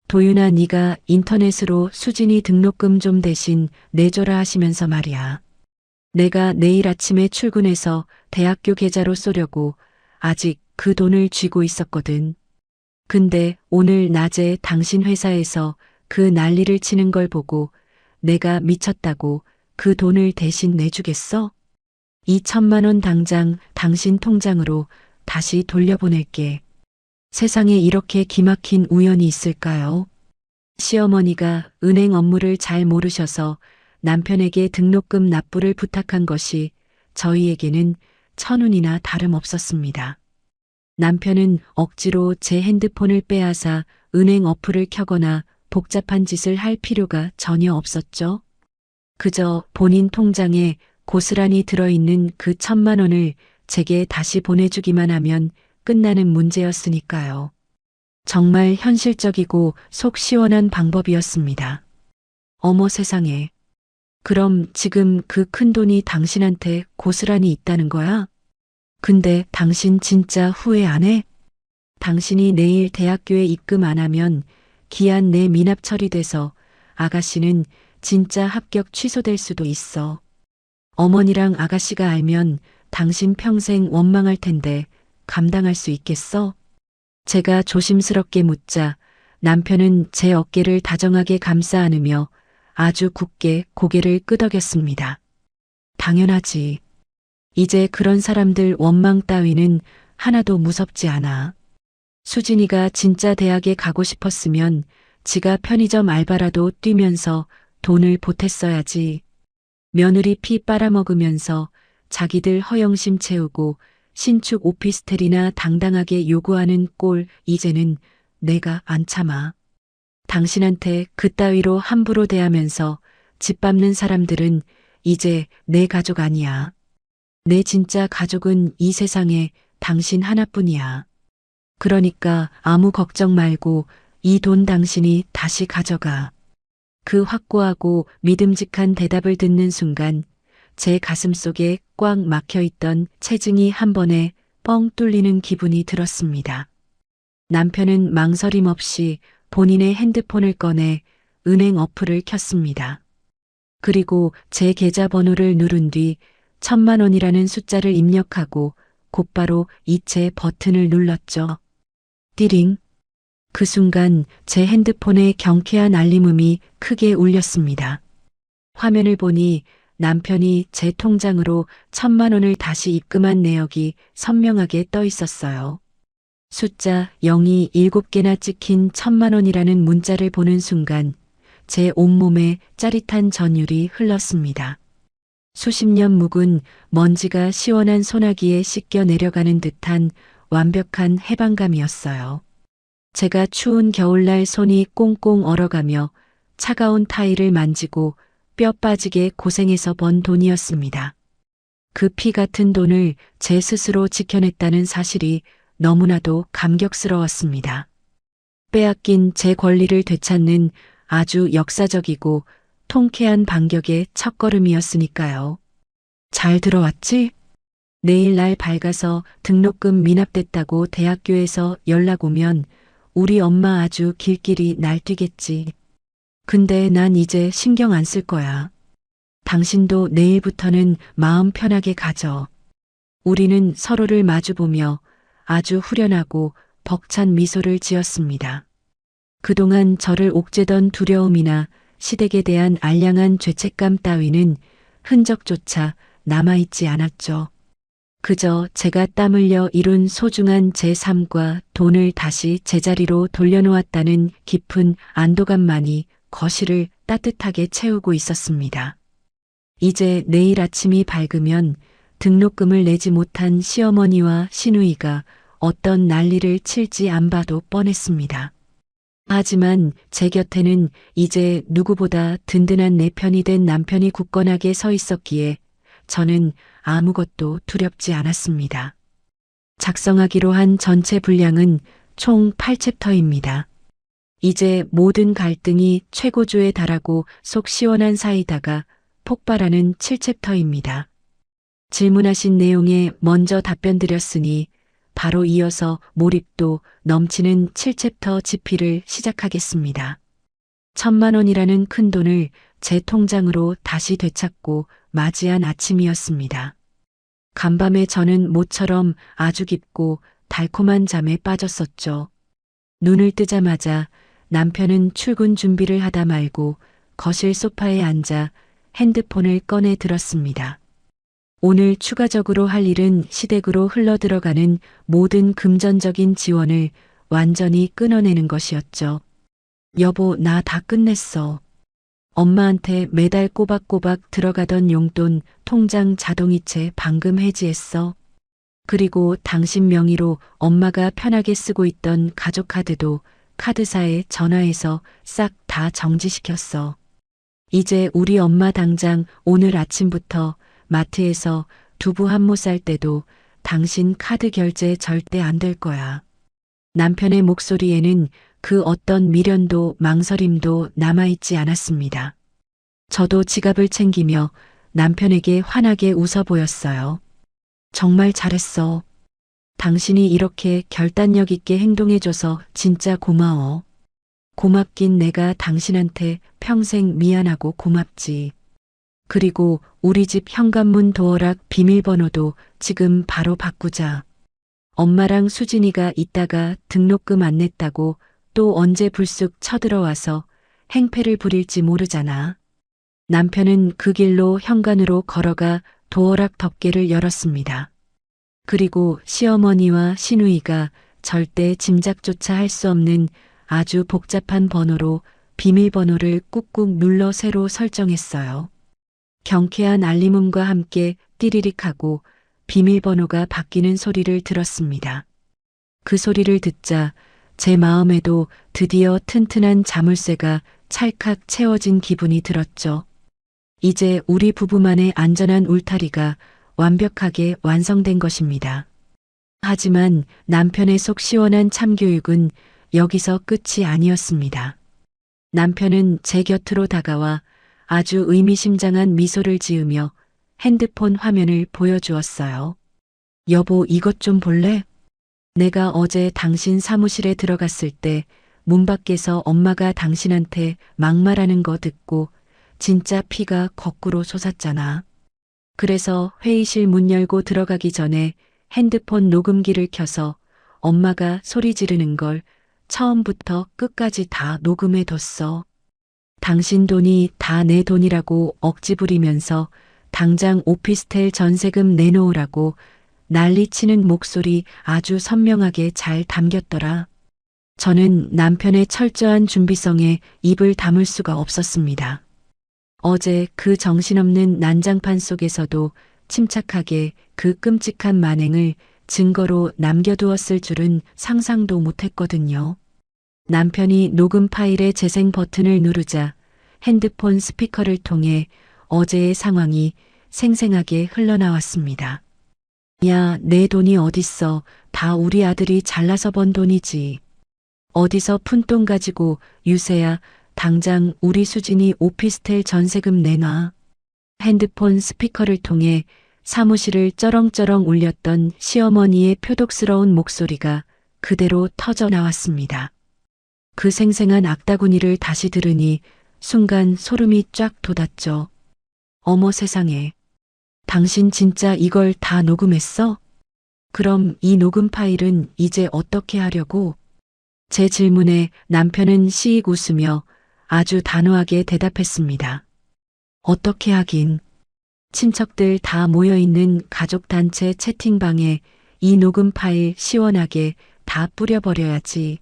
도윤아, 네가 인터넷으로 수진이 등록금 좀 대신 내줘라 하시면서 말이야. 내가 내일 아침에 출근해서 대학교 계좌로 쏘려고 아직 그 돈을 쥐고 있었거든. 근데 오늘 낮에 당신 회사에서 그 난리를 치는 걸 보고 내가 미쳤다고 그 돈을 대신 내주겠어? 2천만 원 당장 당신 통장으로 다시 돌려보낼게. 세상에 이렇게 기막힌 우연이 있을까요? 시어머니가 은행 업무를 잘 모르셔서 남편에게 등록금 납부를 부탁한 것이 저희에게는 천운이나 다름없었습니다. 남편은 억지로 제 핸드폰을 빼앗아 은행 어플을 켜거나 복잡한 짓을 할 필요가 전혀 없었죠. 그저 본인 통장에 고스란히 들어있는 그 1,000만 원을 제게 다시 보내주기만 하면 끝나는 문제였으니까요. 정말 현실적이고 속 시원한 방법이었습니다. 어머 세상에. 그럼 지금 그 큰 돈이 당신한테 고스란히 있다는 거야? 근데 당신 진짜 후회 안 해? 당신이 내일 대학교에 입금 안 하면 기한 내 미납 처리돼서 아가씨는 진짜 합격 취소될 수도 있어. 어머니랑 아가씨가 알면 당신 평생 원망할 텐데 감당할 수 있겠어? 제가 조심스럽게 묻자 남편은 제 어깨를 다정하게 감싸 안으며 아주 굳게 고개를 끄덕였습니다. 당연하지. 이제 그런 사람들 원망 따위는 하나도 무섭지 않아. 수진이가 진짜 대학에 가고 싶었으면 지가 편의점 알바라도 뛰면서 돈을 보탰어야지. 며느리 피 빨아먹으면서 자기들 허영심 채우고 신축 오피스텔이나 당당하게 요구하는 꼴 이제는 내가 안 참아. 당신한테 그따위로 함부로 대하면서 짓밟는 사람들은 이제 내 가족 아니야. 내 진짜 가족은 이 세상에 당신 하나뿐이야. 그러니까 아무 걱정 말고 이 돈 당신이 다시 가져가. 그 확고하고 믿음직한 대답을 듣는 순간 제 가슴속에 꽉 막혀있던 체증이 한 번에 뻥 뚫리는 기분이 들었습니다. 남편은 망설임 없이 본인의 핸드폰을 꺼내 은행 어플을 켰습니다. 그리고 제 계좌번호를 누른 뒤 1,000만 원이라는 숫자를 입력하고 곧바로 이체 버튼을 눌렀죠. 띠링. 그 순간 제 핸드폰에 경쾌한 알림음이 크게 울렸습니다. 화면을 보니 남편이 제 통장으로 1,000만 원을 다시 입금한 내역이 선명하게 떠 있었어요. 숫자 0이 7개나 찍힌 1,000만 원이라는 문자를 보는 순간 제 온몸에 짜릿한 전율이 흘렀습니다. 수십 년 묵은 먼지가 시원한 소나기에 씻겨 내려가는 듯한 완벽한 해방감이었어요. 제가 추운 겨울날 손이 꽁꽁 얼어가며 차가운 타일을 만지고 뼈 빠지게 고생해서 번 돈이었습니다. 그 피 같은 돈을 제 스스로 지켜냈다는 사실이 너무나도 감격스러웠습니다. 빼앗긴 제 권리를 되찾는 아주 역사적이고 통쾌한 반격의 첫걸음이었으니까요. 잘 들어왔지? 내일 날 밝아서 등록금 미납됐다고 대학교에서 연락 오면 우리 엄마 아주 길길이 날뛰겠지. 근데 난 이제 신경 안 쓸 거야. 당신도 내일부터는 마음 편하게 가져. 우리는 서로를 마주보며 아주 후련하고 벅찬 미소를 지었습니다. 그동안 저를 옥죄던 두려움이나 시댁에 대한 알량한 죄책감 따위는 흔적조차 남아있지 않았죠. 그저 제가 땀 흘려 이룬 소중한 제 삶과 돈을 다시 제자리로 돌려놓았다는 깊은 안도감만이 거실을 따뜻하게 채우고 있었습니다. 이제 내일 아침이 밝으면 등록금을 내지 못한 시어머니와 시누이가 어떤 난리를 칠지 안 봐도 뻔했습니다. 하지만 제 곁에는 이제 누구보다 든든한 내 편이 된 남편이 굳건하게 서 있었기에 저는 아무것도 두렵지 않았습니다. 작성하기로 한 전체 분량은 총 8챕터입니다. 이제 모든 갈등이 최고조에 달하고 속 시원한 사이다가 폭발하는 7챕터입니다. 질문하신 내용에 먼저 답변 드렸으니 바로 이어서 몰입도 넘치는 7챕터 집필을 시작하겠습니다. 1,000만 원이라는 큰 돈을 제 통장으로 다시 되찾고 맞이한 아침이었습니다. 간밤에 저는 모처럼 아주 깊고 달콤한 잠에 빠졌었죠. 눈을 뜨자마자 남편은 출근 준비를 하다 말고 거실 소파에 앉아 핸드폰을 꺼내 들었습니다. 오늘 추가적으로 할 일은 시댁으로 흘러들어가는 모든 금전적인 지원을 완전히 끊어내는 것이었죠. 여보, 나 다 끝냈어. 엄마한테 매달 꼬박꼬박 들어가던 용돈 통장 자동이체 방금 해지했어. 그리고 당신 명의로 엄마가 편하게 쓰고 있던 가족카드도 카드사에 전화해서 싹 다 정지시켰어. 이제 우리 엄마 당장 오늘 아침부터 마트에서 두부 한 모 살 때도 당신 카드 결제 절대 안 될 거야. 남편의 목소리에는 그 어떤 미련도 망설임도 남아있지 않았습니다. 저도 지갑을 챙기며 남편에게 환하게 웃어 보였어요. 정말 잘했어. 당신이 이렇게 결단력 있게 행동해줘서 진짜 고마워. 고맙긴 내가 당신한테 평생 미안하고 고맙지. 그리고 우리 집 현관문 도어락 비밀번호도 지금 바로 바꾸자. 엄마랑 수진이가 이따가 등록금 안 냈다고 또 언제 불쑥 쳐들어와서 행패를 부릴지 모르잖아. 남편은 그 길로 현관으로 걸어가 도어락 덮개를 열었습니다. 그리고 시어머니와 시누이가 절대 짐작조차 할 수 없는 아주 복잡한 번호로 비밀번호를 꾹꾹 눌러 새로 설정했어요. 경쾌한 알림음과 함께 띠리릭하고 비밀번호가 바뀌는 소리를 들었습니다. 그 소리를 듣자 제 마음에도 드디어 튼튼한 자물쇠가 찰칵 채워진 기분이 들었죠. 이제 우리 부부만의 안전한 울타리가 완벽하게 완성된 것입니다. 하지만 남편의 속 시원한 참교육은 여기서 끝이 아니었습니다. 남편은 제 곁으로 다가와 아주 의미심장한 미소를 지으며 핸드폰 화면을 보여주었어요. 여보, 이것 좀 볼래? 내가 어제 당신 사무실에 들어갔을 때 문 밖에서 엄마가 당신한테 막말하는 거 듣고 진짜 피가 거꾸로 솟았잖아. 그래서 회의실 문 열고 들어가기 전에 핸드폰 녹음기를 켜서 엄마가 소리 지르는 걸 처음부터 끝까지 다 녹음해 뒀어. 당신 돈이 다 내 돈이라고 억지 부리면서 당장 오피스텔 전세금 내놓으라고 난리치는 목소리 아주 선명하게 잘 담겼더라. 저는 남편의 철저한 준비성에 입을 다물 수가 없었습니다. 어제 그 정신없는 난장판 속에서도 침착하게 그 끔찍한 만행을 증거로 남겨두었을 줄은 상상도 못했거든요. 남편이 녹음 파일의 재생 버튼을 누르자 핸드폰 스피커를 통해 어제의 상황이 생생하게 흘러나왔습니다. 야, 내 돈이 어딨어. 다 우리 아들이 잘나서 번 돈이지. 어디서 푼돈 가지고 유세야. 당장 우리 수진이 오피스텔 전세금 내놔. 핸드폰 스피커를 통해 사무실을 쩌렁쩌렁 울렸던 시어머니의 표독스러운 목소리가 그대로 터져 나왔습니다. 그 생생한 악다구니를 다시 들으니 순간 소름이 쫙 돋았죠. 어머 세상에. 당신 진짜 이걸 다 녹음했어? 그럼 이 녹음 파일은 이제 어떻게 하려고? 제 질문에 남편은 시익 웃으며 아주 단호하게 대답했습니다. 어떻게 하긴. 친척들 다 모여있는 가족단체 채팅방에 이 녹음 파일 시원하게 다 뿌려버려야지.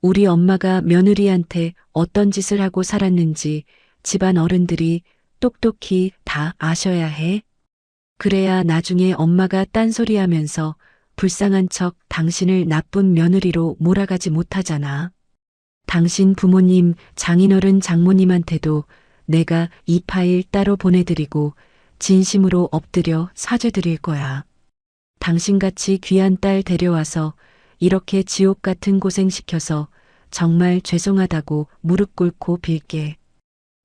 우리 엄마가 며느리한테 어떤 짓을 하고 살았는지 집안 어른들이 똑똑히 다 아셔야 해. 그래야 나중에 엄마가 딴소리 하면서 불쌍한 척 당신을 나쁜 며느리로 몰아가지 못하잖아. 당신 부모님, 장인어른 장모님한테도 내가 이 파일 따로 보내드리고 진심으로 엎드려 사죄드릴 거야. 당신같이 귀한 딸 데려와서 이렇게 지옥 같은 고생시켜서 정말 죄송하다고 무릎 꿇고 빌게.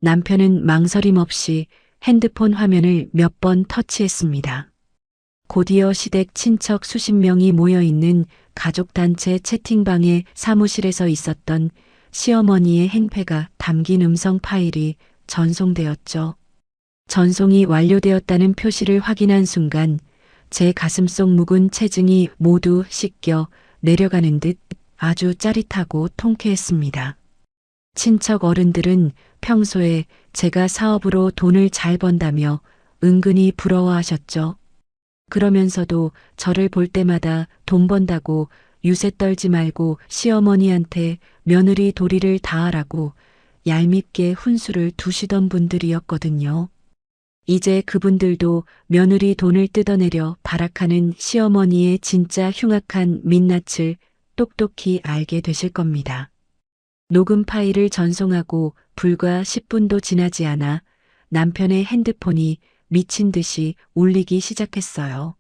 남편은 망설임 없이 핸드폰 화면을 몇 번 터치했습니다. 곧이어 시댁 친척 수십 명이 모여있는 가족단체 채팅방의 사무실에서 있었던 시어머니의 행패가 담긴 음성 파일이 전송되었죠. 전송이 완료되었다는 표시를 확인한 순간 제 가슴속 묵은 체증이 모두 씻겨 내려가는 듯 아주 짜릿하고 통쾌했습니다. 친척 어른들은 평소에 제가 사업으로 돈을 잘 번다며 은근히 부러워하셨죠. 그러면서도 저를 볼 때마다 돈 번다고 유세 떨지 말고 시어머니한테 며느리 도리를 다하라고 얄밉게 훈수를 두시던 분들이었거든요. 이제 그분들도 며느리 돈을 뜯어내려 발악하는 시어머니의 진짜 흉악한 민낯을 똑똑히 알게 되실 겁니다. 녹음 파일을 전송하고 불과 10분도 지나지 않아 남편의 핸드폰이 미친 듯이 울리기 시작했어요.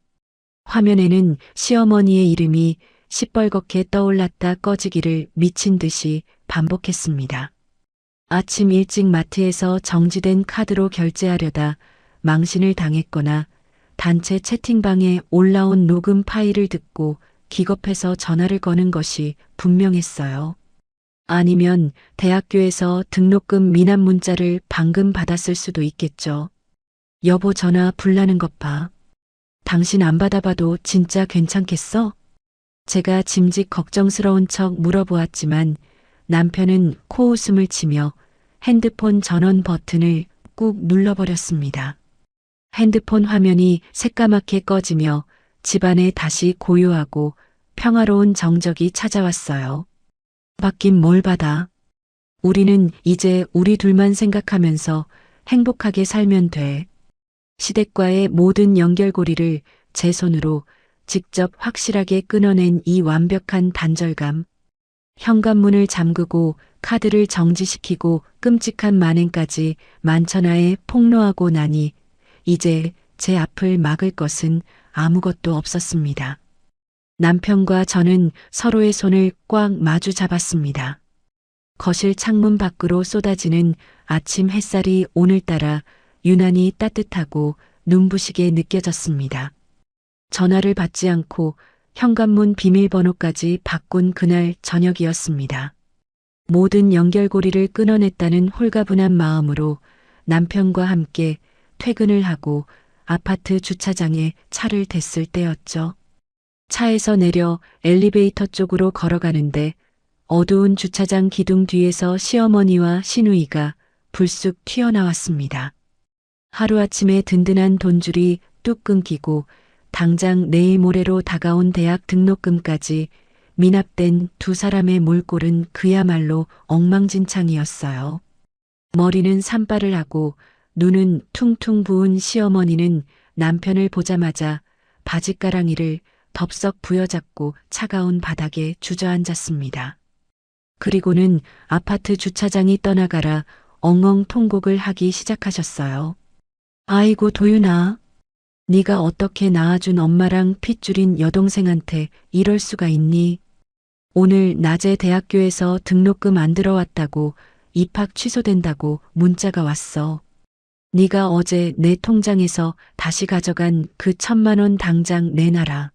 화면에는 시어머니의 이름이 시뻘겋게 떠올랐다 꺼지기를 미친 듯이 반복했습니다. 아침 일찍 마트에서 정지된 카드로 결제하려다 망신을 당했거나 단체 채팅방에 올라온 녹음 파일을 듣고 기겁해서 전화를 거는 것이 분명했어요. 아니면 대학교에서 등록금 미납 문자를 방금 받았을 수도 있겠죠. 여보 전화 불나는 것 봐. 당신 안 받아봐도 진짜 괜찮겠어? 제가 짐짓 걱정스러운 척 물어보았지만 남편은 코웃음을 치며 핸드폰 전원 버튼을 꾹 눌러버렸습니다. 핸드폰 화면이 새까맣게 꺼지며 집안에 다시 고요하고 평화로운 정적이 찾아왔어요. 받긴 뭘 받아? 우리는 이제 우리 둘만 생각하면서 행복하게 살면 돼. 시댁과의 모든 연결고리를 제 손으로 직접 확실하게 끊어낸 이 완벽한 단절감. 현관문을 잠그고 카드를 정지시키고 끔찍한 만행까지 만천하에 폭로하고 나니 이제 제 앞을 막을 것은 아무것도 없었습니다. 남편과 저는 서로의 손을 꽉 마주 잡았습니다. 거실 창문 밖으로 쏟아지는 아침 햇살이 오늘따라 유난히 따뜻하고 눈부시게 느껴졌습니다. 전화를 받지 않고 현관문 비밀번호까지 바꾼 그날 저녁이었습니다. 모든 연결고리를 끊어냈다는 홀가분한 마음으로 남편과 함께 퇴근을 하고 아파트 주차장에 차를 댔을 때였죠. 차에서 내려 엘리베이터 쪽으로 걸어가는데 어두운 주차장 기둥 뒤에서 시어머니와 시누이가 불쑥 튀어나왔습니다. 하루아침에 든든한 돈줄이 뚝 끊기고 당장 내일 모레로 다가온 대학 등록금까지 미납된 두 사람의 몰골은 그야말로 엉망진창이었어요. 머리는 산발을 하고 눈은 퉁퉁 부은 시어머니는 남편을 보자마자 바짓가랑이를 덥석 부여잡고 차가운 바닥에 주저앉았습니다. 그리고는 아파트 주차장이 떠나가라 엉엉 통곡을 하기 시작하셨어요. 아이고 도윤아. 네가 어떻게 낳아준 엄마랑 핏줄인 여동생한테 이럴 수가 있니? 오늘 낮에 대학교에서 등록금 안 들어왔다고 입학 취소된다고 문자가 왔어. 네가 어제 내 통장에서 다시 가져간 그 1,000만 원 당장 내놔라.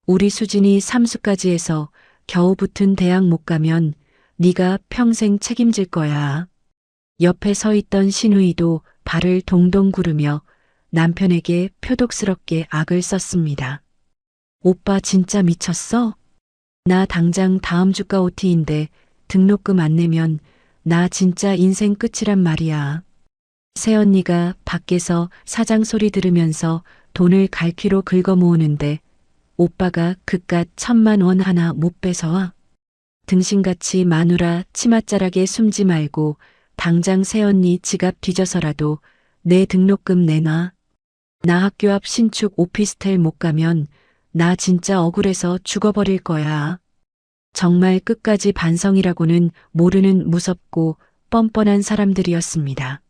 우리 수진이 삼수까지 해서 겨우 붙은 대학 못 가면 네가 평생 책임질 거야. 옆에 서 있던 시누이도 발을 동동 구르며 남편에게 표독스럽게 악을 썼습니다. 오빠 진짜 미쳤어? 나 당장 다음 주가 OT인데 등록금 안 내면 나 진짜 인생 끝이란 말이야. 새언니가 밖에서 사장 소리 들으면서 돈을 갈퀴로 긁어 모으는데 오빠가 그깟 1,000만 원 하나 못 뺏어와? 등신같이 마누라 치맛자락에 숨지 말고 당장 새언니 지갑 뒤져서라도 내 등록금 내놔. 나 학교 앞 신축 오피스텔 못 가면 나 진짜 억울해서 죽어버릴 거야. 정말 끝까지 반성이라고는 모르는 무섭고 뻔뻔한 사람들이었습니다.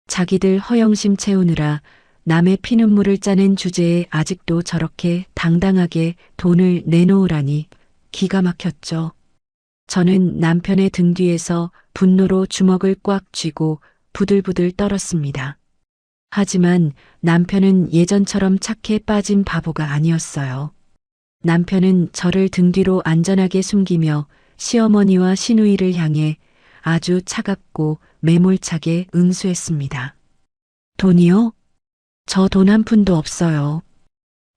자기들 허영심 채우느라 남의 피눈물을 짜낸 주제에 아직도 저렇게 당당하게 돈을 내놓으라니 기가 막혔죠. 저는 남편의 등 뒤에서 분노로 주먹을 꽉 쥐고 부들부들 떨었습니다. 하지만 남편은 예전처럼 착해 빠진 바보가 아니었어요. 남편은 저를 등 뒤로 안전하게 숨기며 시어머니와 시누이를 향해 아주 차갑고 매몰차게 응수했습니다. 돈이요? 저 돈 한 푼도 없어요.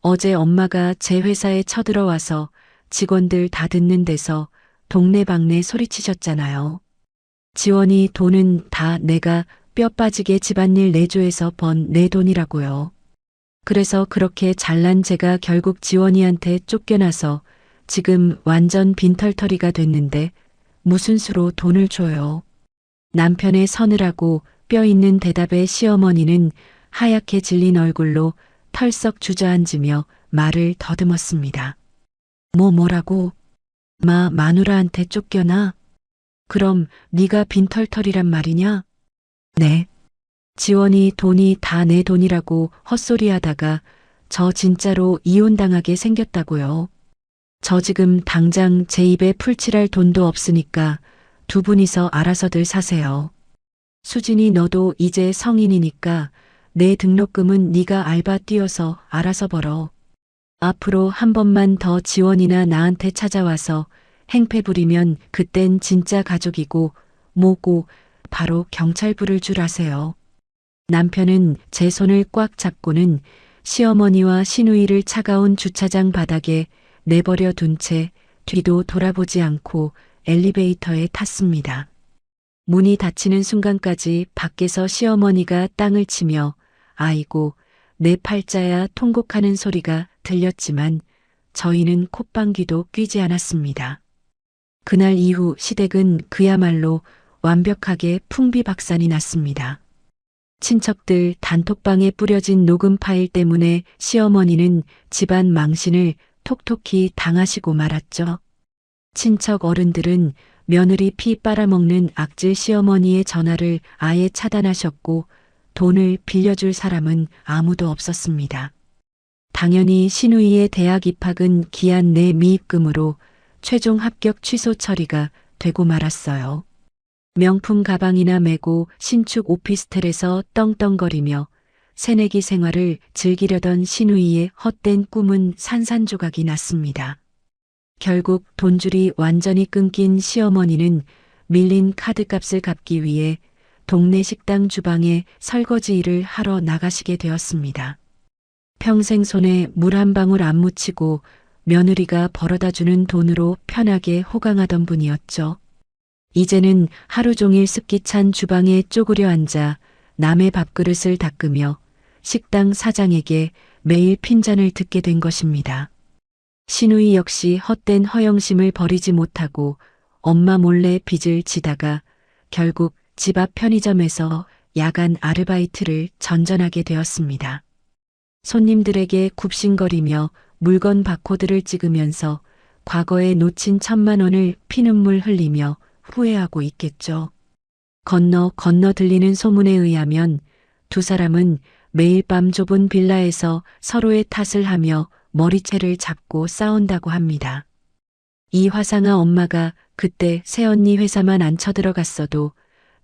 어제 엄마가 제 회사에 쳐들어와서 직원들 다 듣는 데서 동네방네 소리치셨잖아요. 지원이 돈은 다 내가 뼈 빠지게 집안일 내조해서 번 내 돈이라고요. 그래서 그렇게 잘난 제가 결국 지원이한테 쫓겨나서 지금 완전 빈털터리가 됐는데 무슨 수로 돈을 줘요. 남편의 서늘하고 뼈 있는 대답에 시어머니는 하얗게 질린 얼굴로 털썩 주저앉으며 말을 더듬었습니다. 뭐라고? 마누라한테 쫓겨나? 그럼 네가 빈털털이란 말이냐? 네. 지원이 돈이 다 내 돈이라고 헛소리하다가 저 진짜로 이혼당하게 생겼다고요. 저 지금 당장 제 입에 풀칠할 돈도 없으니까 두 분이서 알아서들 사세요. 수진이 너도 이제 성인이니까 내 등록금은 네가 알바 뛰어서 알아서 벌어. 앞으로 한 번만 더 지원이나 나한테 찾아와서 행패 부리면 그땐 진짜 가족이고 뭐고 바로 경찰 부를 줄 아세요. 남편은 제 손을 꽉 잡고는 시어머니와 시누이를 차가운 주차장 바닥에 내버려 둔 채 뒤도 돌아보지 않고 엘리베이터에 탔습니다. 문이 닫히는 순간까지 밖에서 시어머니가 땅을 치며 아이고 내 팔자야 통곡하는 소리가 들렸지만 저희는 콧방귀도 뀌지 않았습니다. 그날 이후 시댁은 그야말로 완벽하게 풍비박산이 났습니다. 친척들 단톡방에 뿌려진 녹음 파일 때문에 시어머니는 집안 망신을 톡톡히 당하시고 말았죠. 친척 어른들은 며느리 피 빨아먹는 악질 시어머니의 전화를 아예 차단하셨고 돈을 빌려줄 사람은 아무도 없었습니다. 당연히 시누이의 대학 입학은 기한 내 미입금으로 최종 합격 취소 처리가 되고 말았어요. 명품 가방이나 메고 신축 오피스텔에서 떵떵거리며 새내기 생활을 즐기려던 시누이의 헛된 꿈은 산산조각이 났습니다. 결국 돈줄이 완전히 끊긴 시어머니는 밀린 카드값을 갚기 위해 동네 식당 주방에 설거지 일을 하러 나가시게 되었습니다. 평생 손에 물 한 방울 안 묻히고 며느리가 벌어다주는 돈으로 편하게 호강하던 분이었죠. 이제는 하루 종일 습기 찬 주방에 쪼그려 앉아 남의 밥그릇을 닦으며 식당 사장에게 매일 핀잔을 듣게 된 것입니다. 시누이 역시 헛된 허영심을 버리지 못하고 엄마 몰래 빚을 지다가 결국 집 앞 편의점에서 야간 아르바이트를 전전하게 되었습니다. 손님들에게 굽신거리며 물건 바코드를 찍으면서 과거에 놓친 1,000만 원을 피눈물 흘리며 후회하고 있겠죠. 건너 들리는 소문에 의하면 두 사람은 매일 밤 좁은 빌라에서 서로의 탓을 하며 머리채를 잡고 싸운다고 합니다. 이 화상아 엄마가 그때 새언니 회사만 안 쳐들어갔어도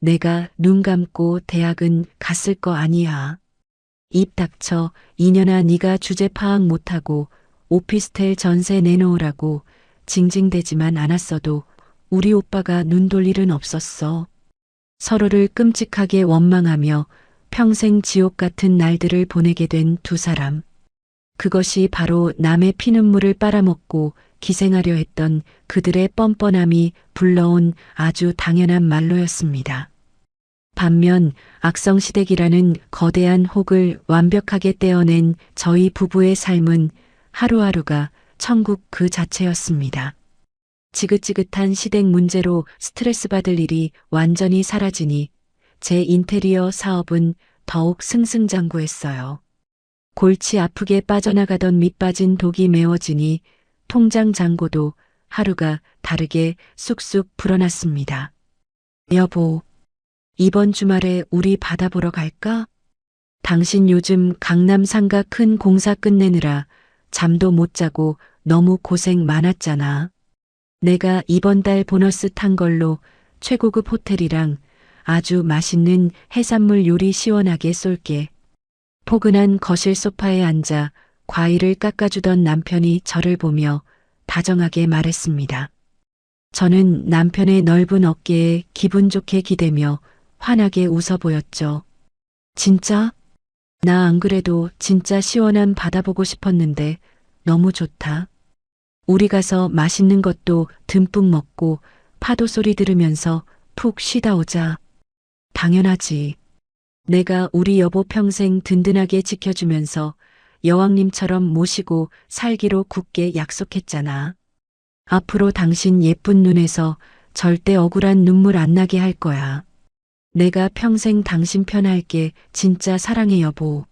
내가 눈 감고 대학은 갔을 거 아니야. 입 닥쳐 이년아 네가 주제 파악 못하고 오피스텔 전세 내놓으라고 징징대지만 않았어도 우리 오빠가 눈 돌 일은 없었어. 서로를 끔찍하게 원망하며 평생 지옥 같은 날들을 보내게 된 두 사람. 그것이 바로 남의 피눈물을 빨아먹고 기생하려 했던 그들의 뻔뻔함이 불러온 아주 당연한 말로였습니다. 반면 악성시댁이라는 거대한 혹을 완벽하게 떼어낸 저희 부부의 삶은 하루하루가 천국 그 자체였습니다. 지긋지긋한 시댁 문제로 스트레스 받을 일이 완전히 사라지니 제 인테리어 사업은 더욱 승승장구했어요. 골치 아프게 빠져나가던 밑빠진 독이 메워지니 통장 잔고도 하루가 다르게 쑥쑥 불어났습니다. 여보, 이번 주말에 우리 바다 보러 갈까? 당신 요즘 강남 상가 큰 공사 끝내느라 잠도 못 자고 너무 고생 많았잖아. 내가 이번 달 보너스 탄 걸로 최고급 호텔이랑 아주 맛있는 해산물 요리 시원하게 쏠게. 포근한 거실 소파에 앉아 과일을 깎아주던 남편이 저를 보며 다정하게 말했습니다. 저는 남편의 넓은 어깨에 기분 좋게 기대며 환하게 웃어 보였죠. 진짜? 나 안 그래도 진짜 시원한 바다 보고 싶었는데 너무 좋다. 우리 가서 맛있는 것도 듬뿍 먹고 파도 소리 들으면서 푹 쉬다 오자. 당연하지. 내가 우리 여보 평생 든든하게 지켜주면서 여왕님처럼 모시고 살기로 굳게 약속했잖아. 앞으로 당신 예쁜 눈에서 절대 억울한 눈물 안 나게 할 거야. 내가 평생 당신 편할게. 진짜 사랑해 여보.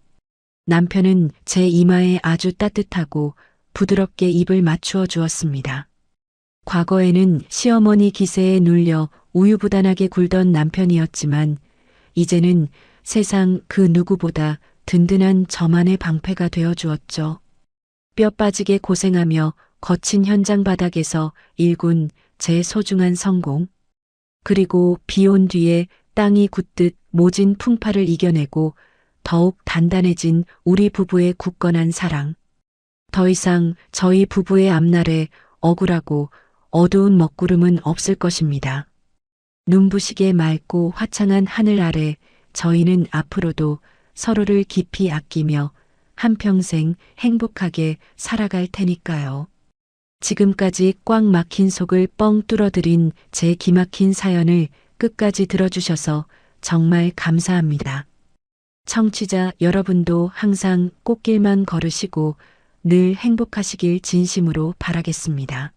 남편은 제 이마에 아주 따뜻하고 부드럽게 입을 맞추어 주었습니다. 과거에는 시어머니 기세에 눌려 우유부단하게 굴던 남편이었지만 이제는 세상 그 누구보다 든든한 저만의 방패가 되어 주었죠. 뼈 빠지게 고생하며 거친 현장 바닥에서 일군 제 소중한 성공. 그리고 비 온 뒤에 땅이 굳듯 모진 풍파를 이겨내고 더욱 단단해진 우리 부부의 굳건한 사랑. 더 이상 저희 부부의 앞날에 억울하고 어두운 먹구름은 없을 것입니다. 눈부시게 맑고 화창한 하늘 아래 저희는 앞으로도 서로를 깊이 아끼며 한평생 행복하게 살아갈 테니까요. 지금까지 꽉 막힌 속을 뻥 뚫어드린 제 기막힌 사연을 끝까지 들어주셔서 정말 감사합니다. 청취자 여러분도 항상 꽃길만 걸으시고 늘 행복하시길 진심으로 바라겠습니다.